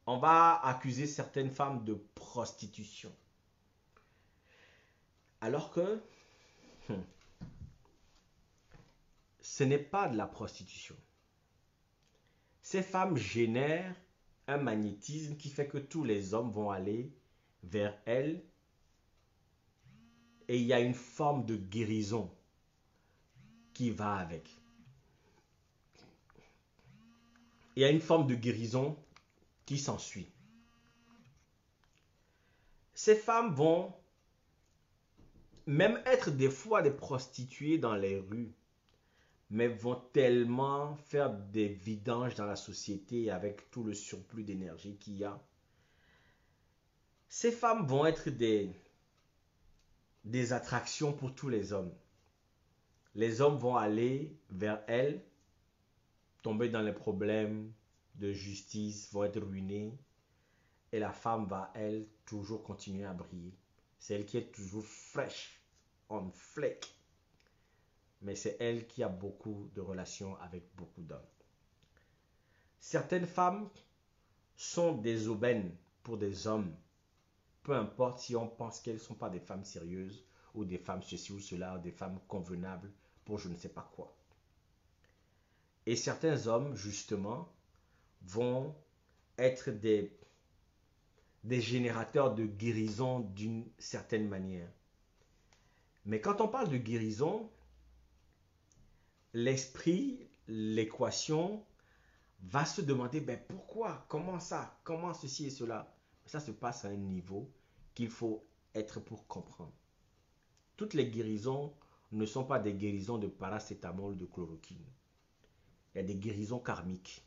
On va accuser certaines femmes de prostitution. Alors que ce n'est pas de la prostitution. Ces femmes génèrent un magnétisme qui fait que tous les hommes vont aller vers elles et il y a une forme de guérison qui va avec. Il y a une forme de guérison qui s'ensuit. Ces femmes vont même être des fois des prostituées dans les rues, mais vont tellement faire des vidanges dans la société avec tout le surplus d'énergie qu'il y a. Ces femmes vont être des attractions pour tous les hommes. Les hommes vont aller vers elles, tomber dans les problèmes de justice, vont être ruinés. Et la femme va, elle, toujours continuer à briller. C'est elle qui est toujours fraîche, on fleck. Mais c'est elle qui a beaucoup de relations avec beaucoup d'hommes. Certaines femmes sont des aubaines pour des hommes. Peu importe si on pense qu'elles ne sont pas des femmes sérieuses ou des femmes ceci ou cela, ou des femmes convenables pour je ne sais pas quoi. Et certains hommes, justement, vont être des générateurs de guérison d'une certaine manière. Mais quand on parle de guérison, l'esprit, l'équation va se demander ben pourquoi, comment ça, comment ceci et cela. Ça se passe à un niveau qu'il faut être pour comprendre. Toutes les guérisons ne sont pas des guérisons de paracétamol, de chloroquine. Il y a des guérisons karmiques.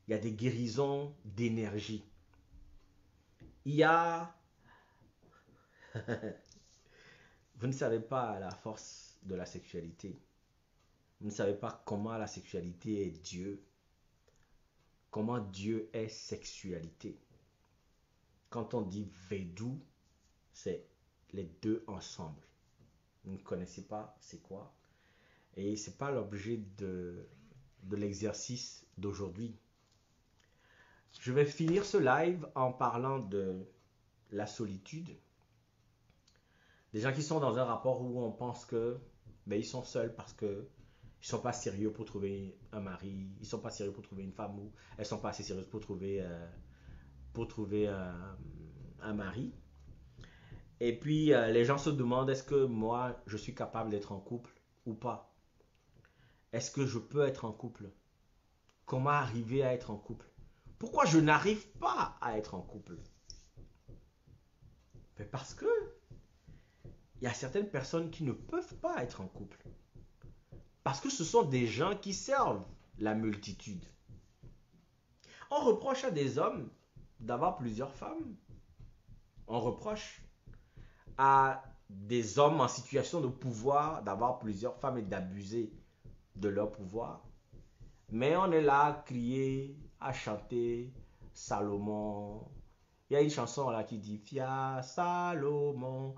Il y a des guérisons d'énergie. Il y a... Vous ne savez pas la force de la sexualité. Vous ne savez pas comment la sexualité est Dieu. Comment Dieu est sexualité. Quand on dit Védou, c'est les deux ensemble. Vous ne connaissez pas c'est quoi. Et ce n'est pas l'objet de l'exercice d'aujourd'hui. Je vais finir ce live en parlant de la solitude. Des gens qui sont dans un rapport où on pense que ils sont seuls parce que ils ne sont pas sérieux pour trouver un mari, ils ne sont pas sérieux pour trouver une femme, ou elles ne sont pas assez sérieuses pour trouver un mari. Et puis les gens se demandent, est-ce que moi je suis capable d'être en couple ou pas? Est-ce que je peux être en couple? Comment arriver à être en couple? Pourquoi je n'arrive pas à être en couple? Mais parce que il y a certaines personnes qui ne peuvent pas être en couple. Parce que ce sont des gens qui servent la multitude. On reproche à des hommes d'avoir plusieurs femmes. On reproche à des hommes en situation de pouvoir d'avoir plusieurs femmes et d'abuser de leur pouvoir. Mais on est là à crier, à chanter Salomon. Il y a une chanson là qui dit Fia Salomon,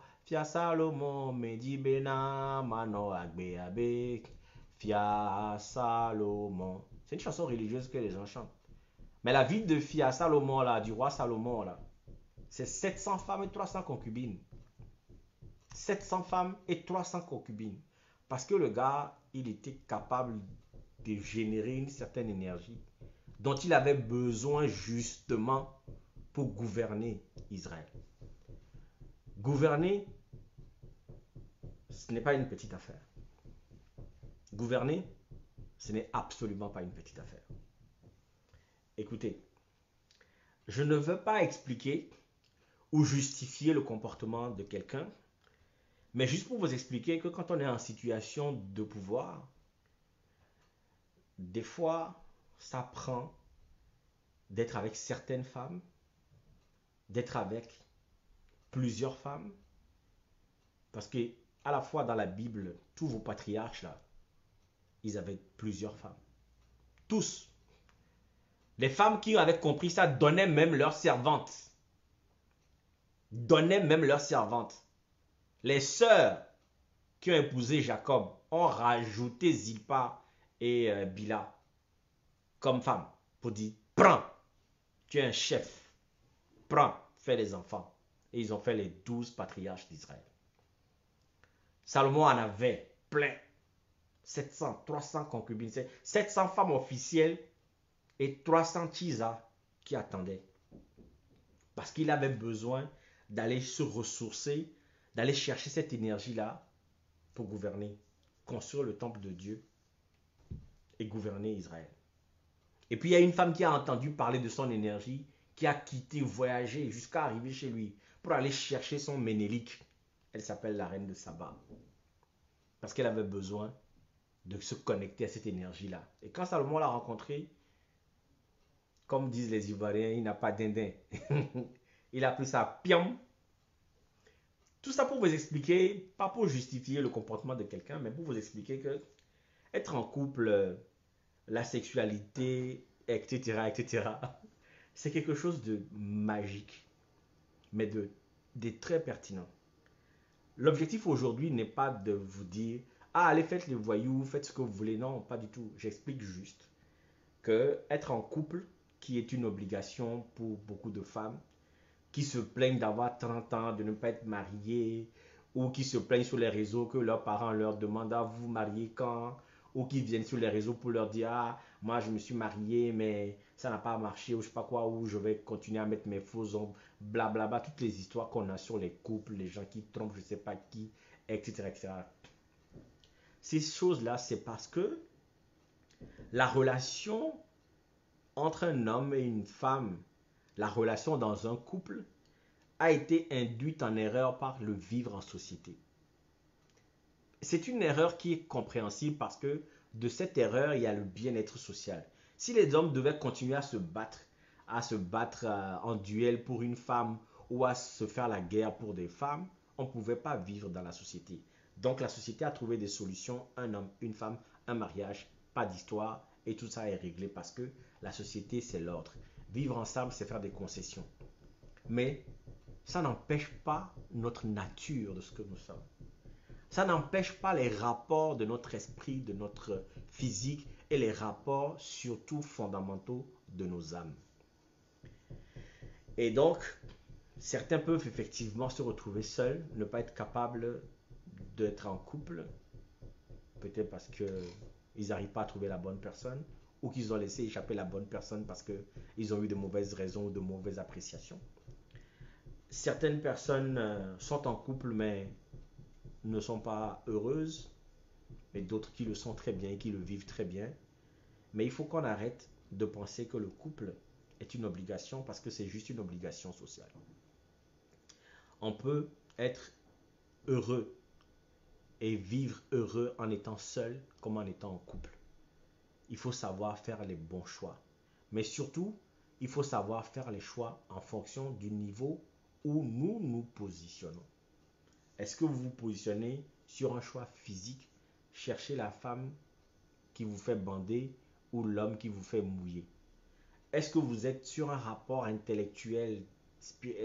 Medi Bena, Mano Agbe Abe, Fia Salomon. C'est une chanson religieuse que les gens chantent. Mais la vie de Fia Salomon là, du roi Salomon là, c'est 700 femmes et 300 concubines. 700 femmes et 300 concubines. Parce que le gars, il était capable de générer une certaine énergie dont il avait besoin justement pour gouverner Israël. Gouverner, ce n'est pas une petite affaire. Gouverner, ce n'est absolument pas une petite affaire. Écoutez, je ne veux pas expliquer ou justifier le comportement de quelqu'un, mais juste pour vous expliquer que quand on est en situation de pouvoir, des fois, ça prend d'être avec certaines femmes, d'être avec plusieurs femmes, parce que à la fois dans la Bible, tous vos patriarches là, ils avaient plusieurs femmes. Tous. Les femmes qui avaient compris ça donnaient même leurs servantes. Donnaient même leurs servantes. Les sœurs qui ont épousé Jacob ont rajouté Zilpa et Bila comme femmes pour dire, prends, tu es un chef, prends, fais les enfants. Et ils ont fait les 12 patriarches d'Israël. Salomon en avait plein. 700, 300 concubines, 700 femmes officielles et 300 tisas qui attendaient. Parce qu'il avait besoin d'aller se ressourcer, d'aller chercher cette énergie-là pour gouverner, construire le temple de Dieu et gouverner Israël. Et puis il y a une femme qui a entendu parler de son énergie, qui a quitté, voyagé jusqu'à arriver chez lui pour aller chercher son ménélique. Elle s'appelle la reine de Saba. Parce qu'elle avait besoin de se connecter à cette énergie-là. Et quand Salomon l'a rencontré, comme disent les Ivoiriens, il n'a pas d'indin. Il a pris sa pion. Tout ça pour vous expliquer, pas pour justifier le comportement de quelqu'un, mais pour vous expliquer que être en couple, la sexualité, etc., c'est quelque chose de magique, mais de très pertinent. L'objectif aujourd'hui n'est pas de vous dire « Ah, allez, faites les voyous, faites ce que vous voulez. » Non, pas du tout. J'explique juste que être en couple, qui est une obligation pour beaucoup de femmes, qui se plaignent d'avoir 30 ans, de ne pas être mariées, ou qui se plaignent sur les réseaux que leurs parents leur demandent à vous marier quand, ou qui viennent sur les réseaux pour leur dire « Ah, moi je me suis marié, mais ça n'a pas marché, ou je sais pas quoi, ou je vais continuer à mettre mes faux ongles, blablabla. » Toutes les histoires qu'on a sur les couples, les gens qui trompent je sais pas qui, etc. etc. Ces choses-là, c'est parce que la relation entre un homme et une femme, la relation dans un couple, a été induite en erreur par le vivre en société. C'est une erreur qui est compréhensible parce que de cette erreur, il y a le bien-être social. Si les hommes devaient continuer à se battre en duel pour une femme ou à se faire la guerre pour des femmes, on ne pouvait pas vivre dans la société. Donc la société a trouvé des solutions, un homme, une femme, un mariage, pas d'histoire, et tout ça est réglé parce que la société, c'est l'ordre. Vivre ensemble, c'est faire des concessions. Mais ça n'empêche pas notre nature de ce que nous sommes. Ça n'empêche pas les rapports de notre esprit, de notre physique et les rapports surtout fondamentaux de nos âmes. Et donc, certains peuvent effectivement se retrouver seuls, ne pas être capables d'être en couple, peut-être parce qu'ils n'arrivent pas à trouver la bonne personne ou qu'ils ont laissé échapper la bonne personne parce qu'ils ont eu de mauvaises raisons ou de mauvaises appréciations. Certaines personnes sont en couple mais ne sont pas heureuses, et d'autres qui le sont très bien et qui le vivent très bien. Mais il faut qu'on arrête de penser que le couple est une obligation parce que c'est juste une obligation sociale. On peut être heureux et vivre heureux en étant seul comme en étant en couple. Il faut savoir faire les bons choix. Mais surtout, il faut savoir faire les choix en fonction du niveau où nous nous positionnons. Est-ce que vous vous positionnez sur un choix physique, cherchez la femme qui vous fait bander ou l'homme qui vous fait mouiller? Est-ce que vous êtes sur un rapport intellectuel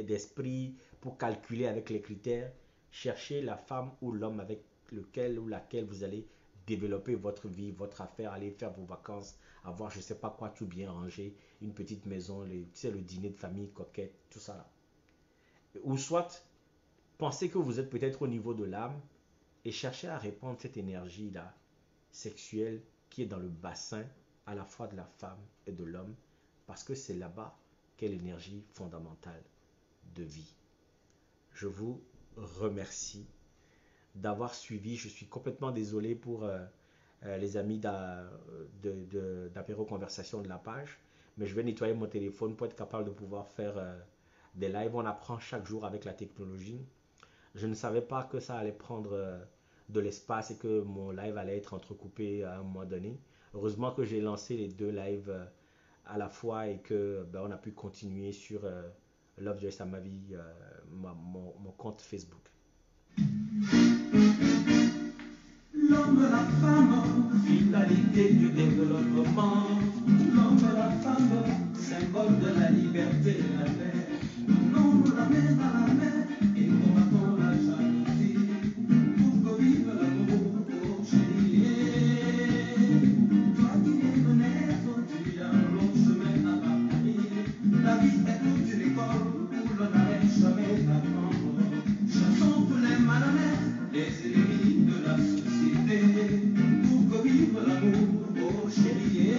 d'esprit pour calculer avec les critères? Cherchez la femme ou l'homme avec lequel ou laquelle vous allez développer votre vie, votre affaire, aller faire vos vacances, avoir je ne sais pas quoi, tout bien rangé, une petite maison, le dîner de famille coquette, tout ça là. Ou soit, pensez que vous êtes peut-être au niveau de l'âme et cherchez à répandre cette énergie-là sexuelle qui est dans le bassin à la fois de la femme et de l'homme parce que c'est là-bas qu'est l'énergie fondamentale de vie. Je vous remercie d'avoir suivi. Je suis complètement désolé pour les amis d'Apéro Conversation de la page, mais je vais nettoyer mon téléphone pour être capable de pouvoir faire des lives. On apprend chaque jour avec la technologie. Je ne savais pas que ça allait prendre de l'espace et que mon live allait être entrecoupé à un moment donné. Heureusement que j'ai lancé les deux lives à la fois et que on a pu continuer sur Love Joyce à ma vie, mon compte Facebook. L'homme et la femme, finalité du développement. L'homme et la femme, symbole de la liberté et la paix. L'homme la main dans la main et combattons la jalousie. Pour que vive l'amour, oh chérie. Toi qui es de naître, tu as un long chemin à parcourir. La vie est toute une école où l'on n'arrête jamais d'apprendre. Chassons tous les malhonnêtes, les ennemis de la société. Pour que vive l'amour, oh chérie.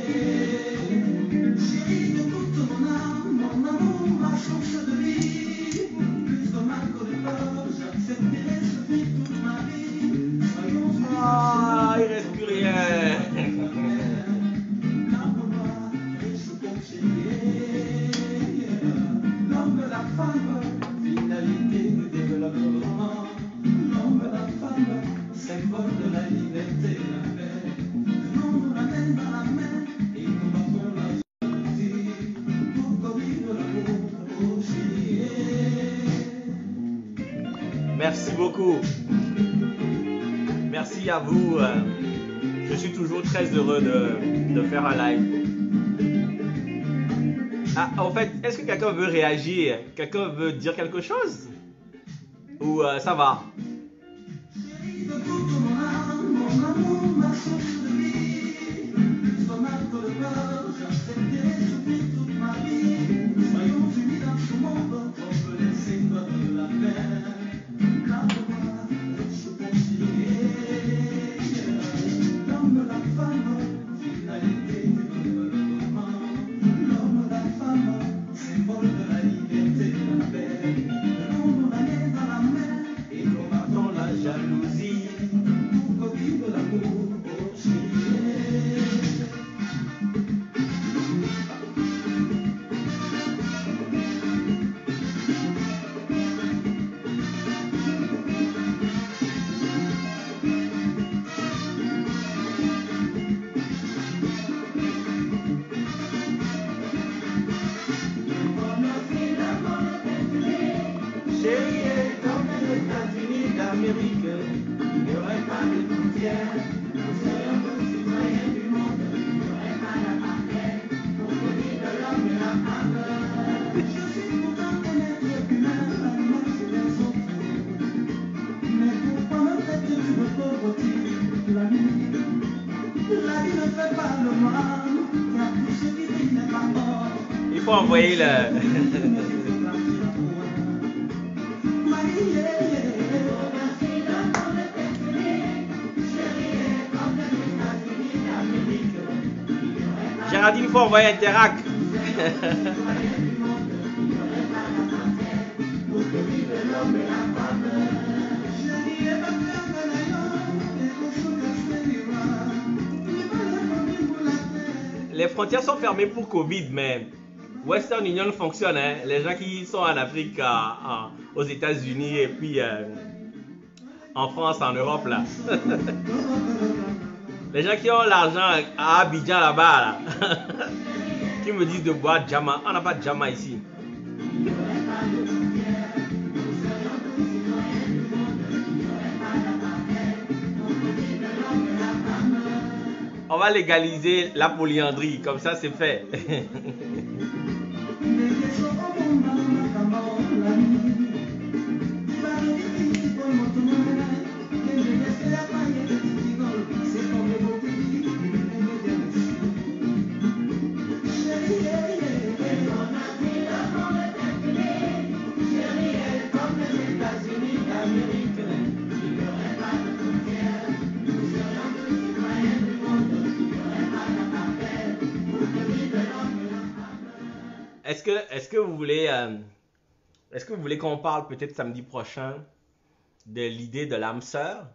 Chérie de toute mon âme, mon amour, ma chance de vie. Plus de mal que de peur, j'accepterai ce fait toute ma vie. Soyons unis. Ah, il reste plus rien. L'homme et la femme, finalité du développement. L'homme et la femme, symbole de la liberté et la paix. Tenons la main dans la main et combattons la jalousie. Pour que vive l'amour, oh chérie. Merci beaucoup. Merci à vous. Je suis toujours très heureux de faire un live. Ah, en fait, est-ce que quelqu'un veut réagir? Quelqu'un veut dire quelque chose? Ou ça va? Chérie de toute mon âme, mon amour, ma source de vie. Plus de mal que de peur, j'accepterai ce fait toute ma vie. Soyons unis dans ce monde, comme les signes de la paix. Lave-moi, je continuerai. L'homme, la femme, finalité du développement. L'homme, la femme, symbole de la liberté et de la paix. Tenons la main dans la main et combattons la jalousie. Pour que vive l'amour, oh chérie. d'Amérique, il n'y aurait pas de frontières. Nous serions tous citoyens du monde, il n'y aurait pas d'apartheid. Pour produire de l'homme et la femme. Je suis pourtant un être humain, animal sur les autres. Mais pourquoi me traites-tu de pauvreté? La vie ne fait pas le mal, car tout ce qui brille n'est pas or. Il faut envoyer le... Géraldine, il faut envoyer Interact. Les frontières sont fermées pour Covid, mais Western Union fonctionne. Hein? Les gens qui sont en Afrique, aux États-Unis et puis en France, en Europe, là. Les gens qui ont l'argent à Abidjan là-bas, là, qui me disent de boire Jama. On n'a pas de Jama ici. On va légaliser la polyandrie, comme ça c'est fait. Est-ce que vous voulez qu'on parle peut-être samedi prochain de l'idée de l'âme sœur?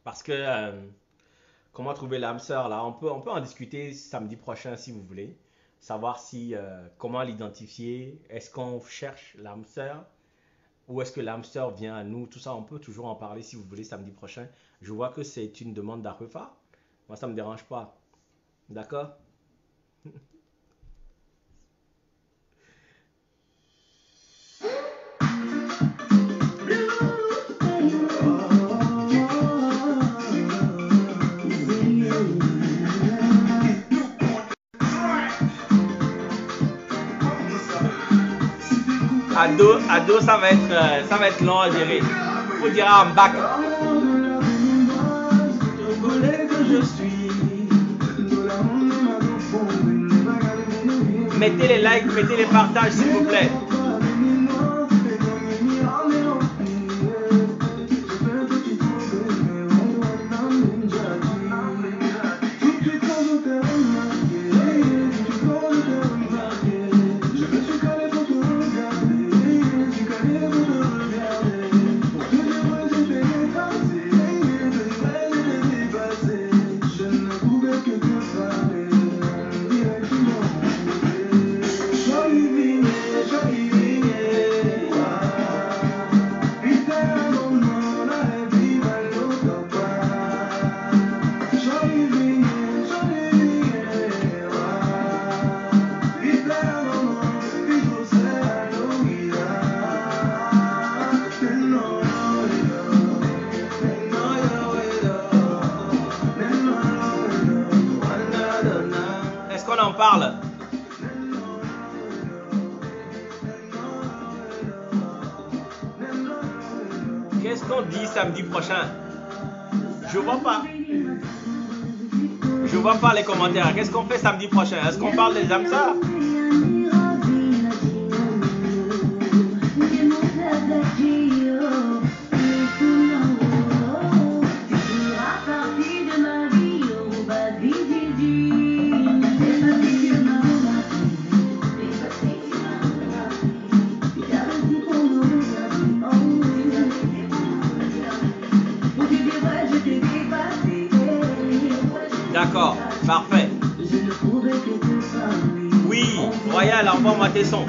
Parce que comment trouver l'âme sœur là? On peut en discuter samedi prochain si vous voulez. Savoir comment l'identifier. Est-ce qu'on cherche l'âme sœur? Ou est-ce que l'âme sœur vient à nous? Tout ça, on peut toujours en parler si vous voulez samedi prochain. Je vois que c'est une demande d'Arefa. Moi, ça ne me dérange pas. D'accord? Ado, ça va être long à gérer. Faut dire en bac. Mettez les likes, mettez les partages s'il vous plaît. Parle. Qu'est-ce qu'on dit samedi prochain? Je vois pas les commentaires. Qu'est-ce qu'on fait samedi prochain? Est-ce qu'on parle des âmes sœurs? D'accord, parfait. Oui, Royal, envoie-moi tes sons.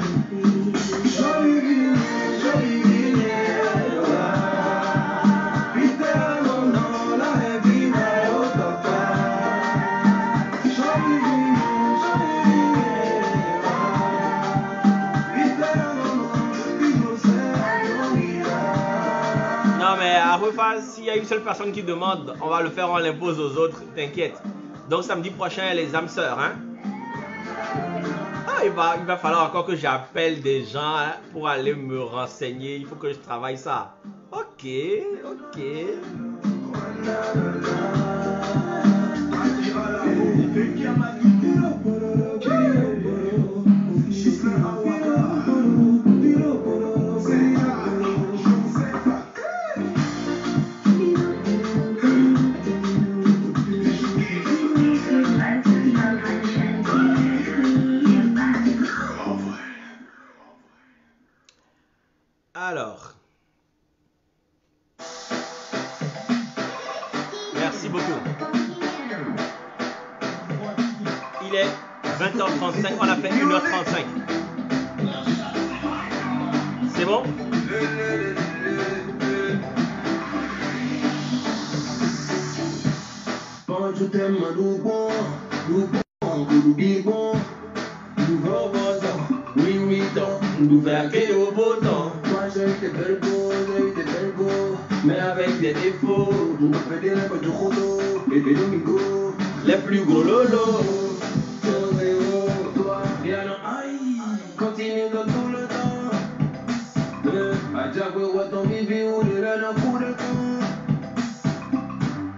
mais à refaire, s'il y a une seule personne qui demande, on va le faire, on l'impose aux autres, t'inquiète. Donc samedi prochain, les âmes sœurs, hein. Ah, il va falloir encore que j'appelle des gens hein, pour aller me renseigner. Il faut que je travaille ça. Ok, ok. Alors, merci beaucoup. Il est 20h35, on a fait 1h35. C'est bon? Mais avec des défauts, les plus gros lolos. Continue dans tout le temps. À Jagué, ouais, ton bébé, ou les reines en coup de temps.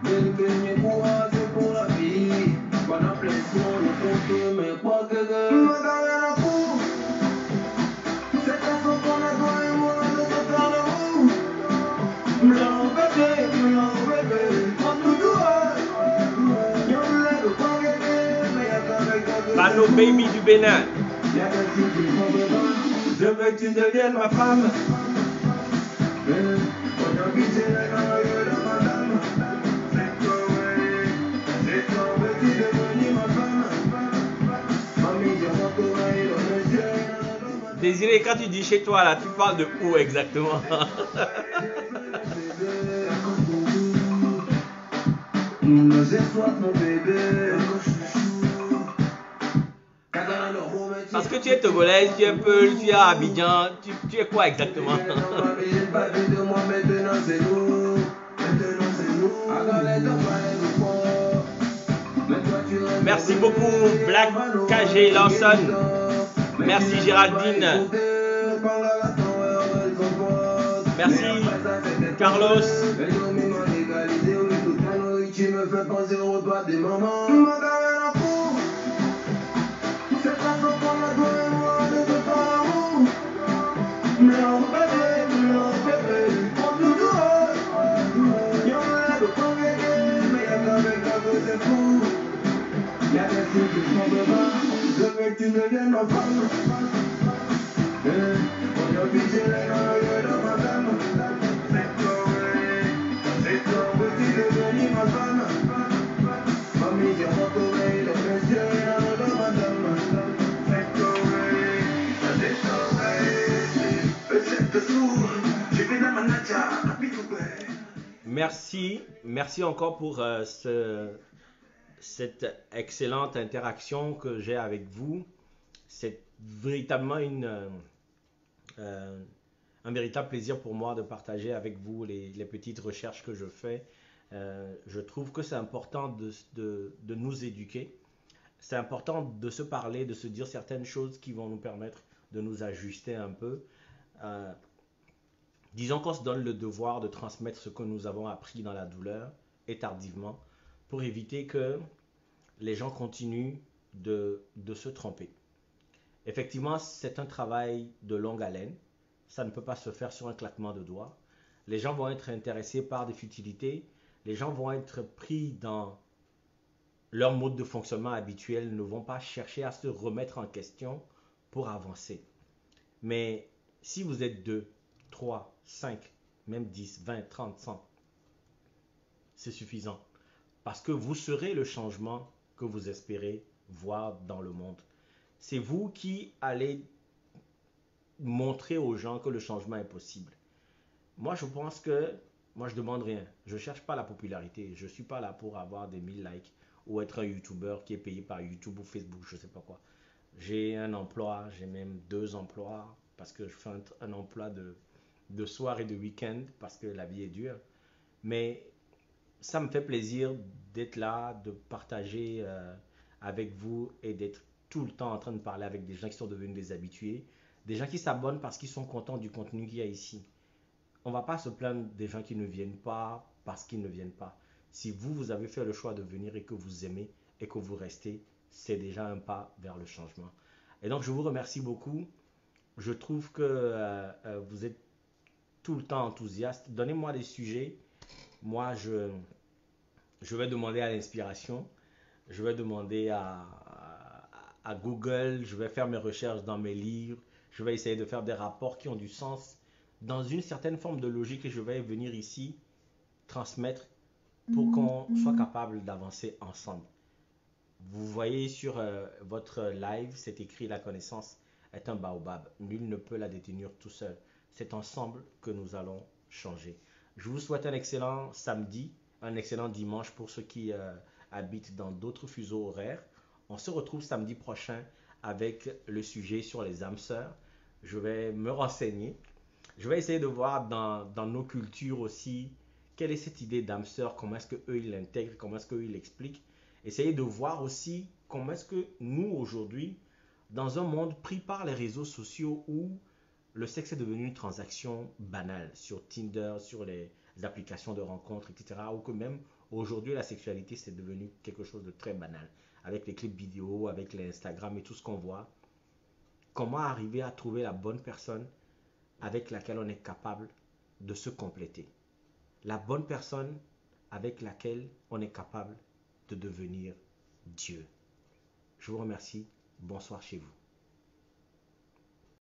Mais quoi, c'est pour la vie. Pendant plein de temps, le compte, mais pas que de. C'est ta faute qu'on a toi et moi, de te faire l'amour. Non, bébé, prends tout doux. Pano Baby du Bénin. Je veux que tu deviennes ma femme. Désiré, quand tu dis chez toi là, tu parles de où exactement? Parce que tu es togolaise, tu es Peul, tu es à Abidjan, tu es quoi exactement? Merci beaucoup Black KG Lawson. Merci Géraldine. Merci Carlos. Tu me fais penser au repas des mamans. C'est pas trop pour la toi et moi de te faire l'amour. Non bébé, prends tout doux. Y'en a de quoi gagner, mais y'a qu'avec ta que c'est fou. Y'a des trucs qui font de bas, je veux que tu deviennes ma femme. On a pitié les gars de madame. C'est toi, veux-tu devenir ma femme? Mamie, j'ai retrouvé le monsieur de madame. Merci encore pour cette excellente interaction que j'ai avec vous. C'est véritablement un véritable plaisir pour moi de partager avec vous les petites recherches que je fais. Je trouve que c'est important de nous éduquer. C'est important de se parler, de se dire certaines choses qui vont nous permettre de nous ajuster un peu. Disons qu'on se donne le devoir de transmettre ce que nous avons appris dans la douleur et tardivement pour éviter que les gens continuent de se tromper. Effectivement, c'est un travail de longue haleine. Ça ne peut pas se faire sur un claquement de doigts. Les gens vont être intéressés par des futilités. Les gens vont être pris dans leur mode de fonctionnement habituel, ne vont pas chercher à se remettre en question pour avancer. Mais si vous êtes 2, 3, 5, même 10, 20, 30, 100, c'est suffisant. Parce que vous serez le changement que vous espérez voir dans le monde. C'est vous qui allez montrer aux gens que le changement est possible. Moi, je pense que, moi, je ne demande rien. Je ne cherche pas la popularité. Je ne suis pas là pour avoir des 1000 likes ou être un YouTuber qui est payé par YouTube ou Facebook, je ne sais pas quoi. J'ai un emploi, j'ai même 2 emplois parce que je fais un emploi de soir et de week-end parce que la vie est dure. Mais ça me fait plaisir d'être là, de partager avec vous et d'être tout le temps en train de parler avec des gens qui sont devenus des habitués, des gens qui s'abonnent parce qu'ils sont contents du contenu qu'il y a ici. On ne va pas se plaindre des gens qui ne viennent pas parce qu'ils ne viennent pas. Si vous, vous avez fait le choix de venir et que vous aimez et que vous restez, c'est déjà un pas vers le changement. Et donc, je vous remercie beaucoup. Je trouve que vous êtes tout le temps enthousiaste. Donnez-moi des sujets. Moi, je vais demander à l'inspiration. Je vais demander à Google. Je vais faire mes recherches dans mes livres. Je vais essayer de faire des rapports qui ont du sens dans une certaine forme de logique et je vais venir ici transmettre pour qu'on soit capable d'avancer ensemble. Vous voyez sur votre live, c'est écrit la connaissance est un baobab. Nul ne peut la détenir tout seul. C'est ensemble que nous allons changer. Je vous souhaite un excellent samedi, un excellent dimanche pour ceux qui habitent dans d'autres fuseaux horaires. On se retrouve samedi prochain avec le sujet sur les âmes sœurs. Je vais me renseigner. Je vais essayer de voir dans nos cultures aussi quelle est cette idée d'âme sœur, comment est-ce qu'eux ils l'intègrent, comment est-ce qu'eux ils l'expliquent. Essayer de voir aussi comment est-ce que nous aujourd'hui, dans un monde pris par les réseaux sociaux où le sexe est devenu une transaction banale sur Tinder, sur les applications de rencontres, etc. Ou que même aujourd'hui la sexualité c'est devenu quelque chose de très banal. Avec les clips vidéo, avec les Instagram et tout ce qu'on voit. Comment arriver à trouver la bonne personne avec laquelle on est capable de se compléter. La bonne personne avec laquelle on est capable de devenir Dieu. Je vous remercie. Bonsoir chez vous.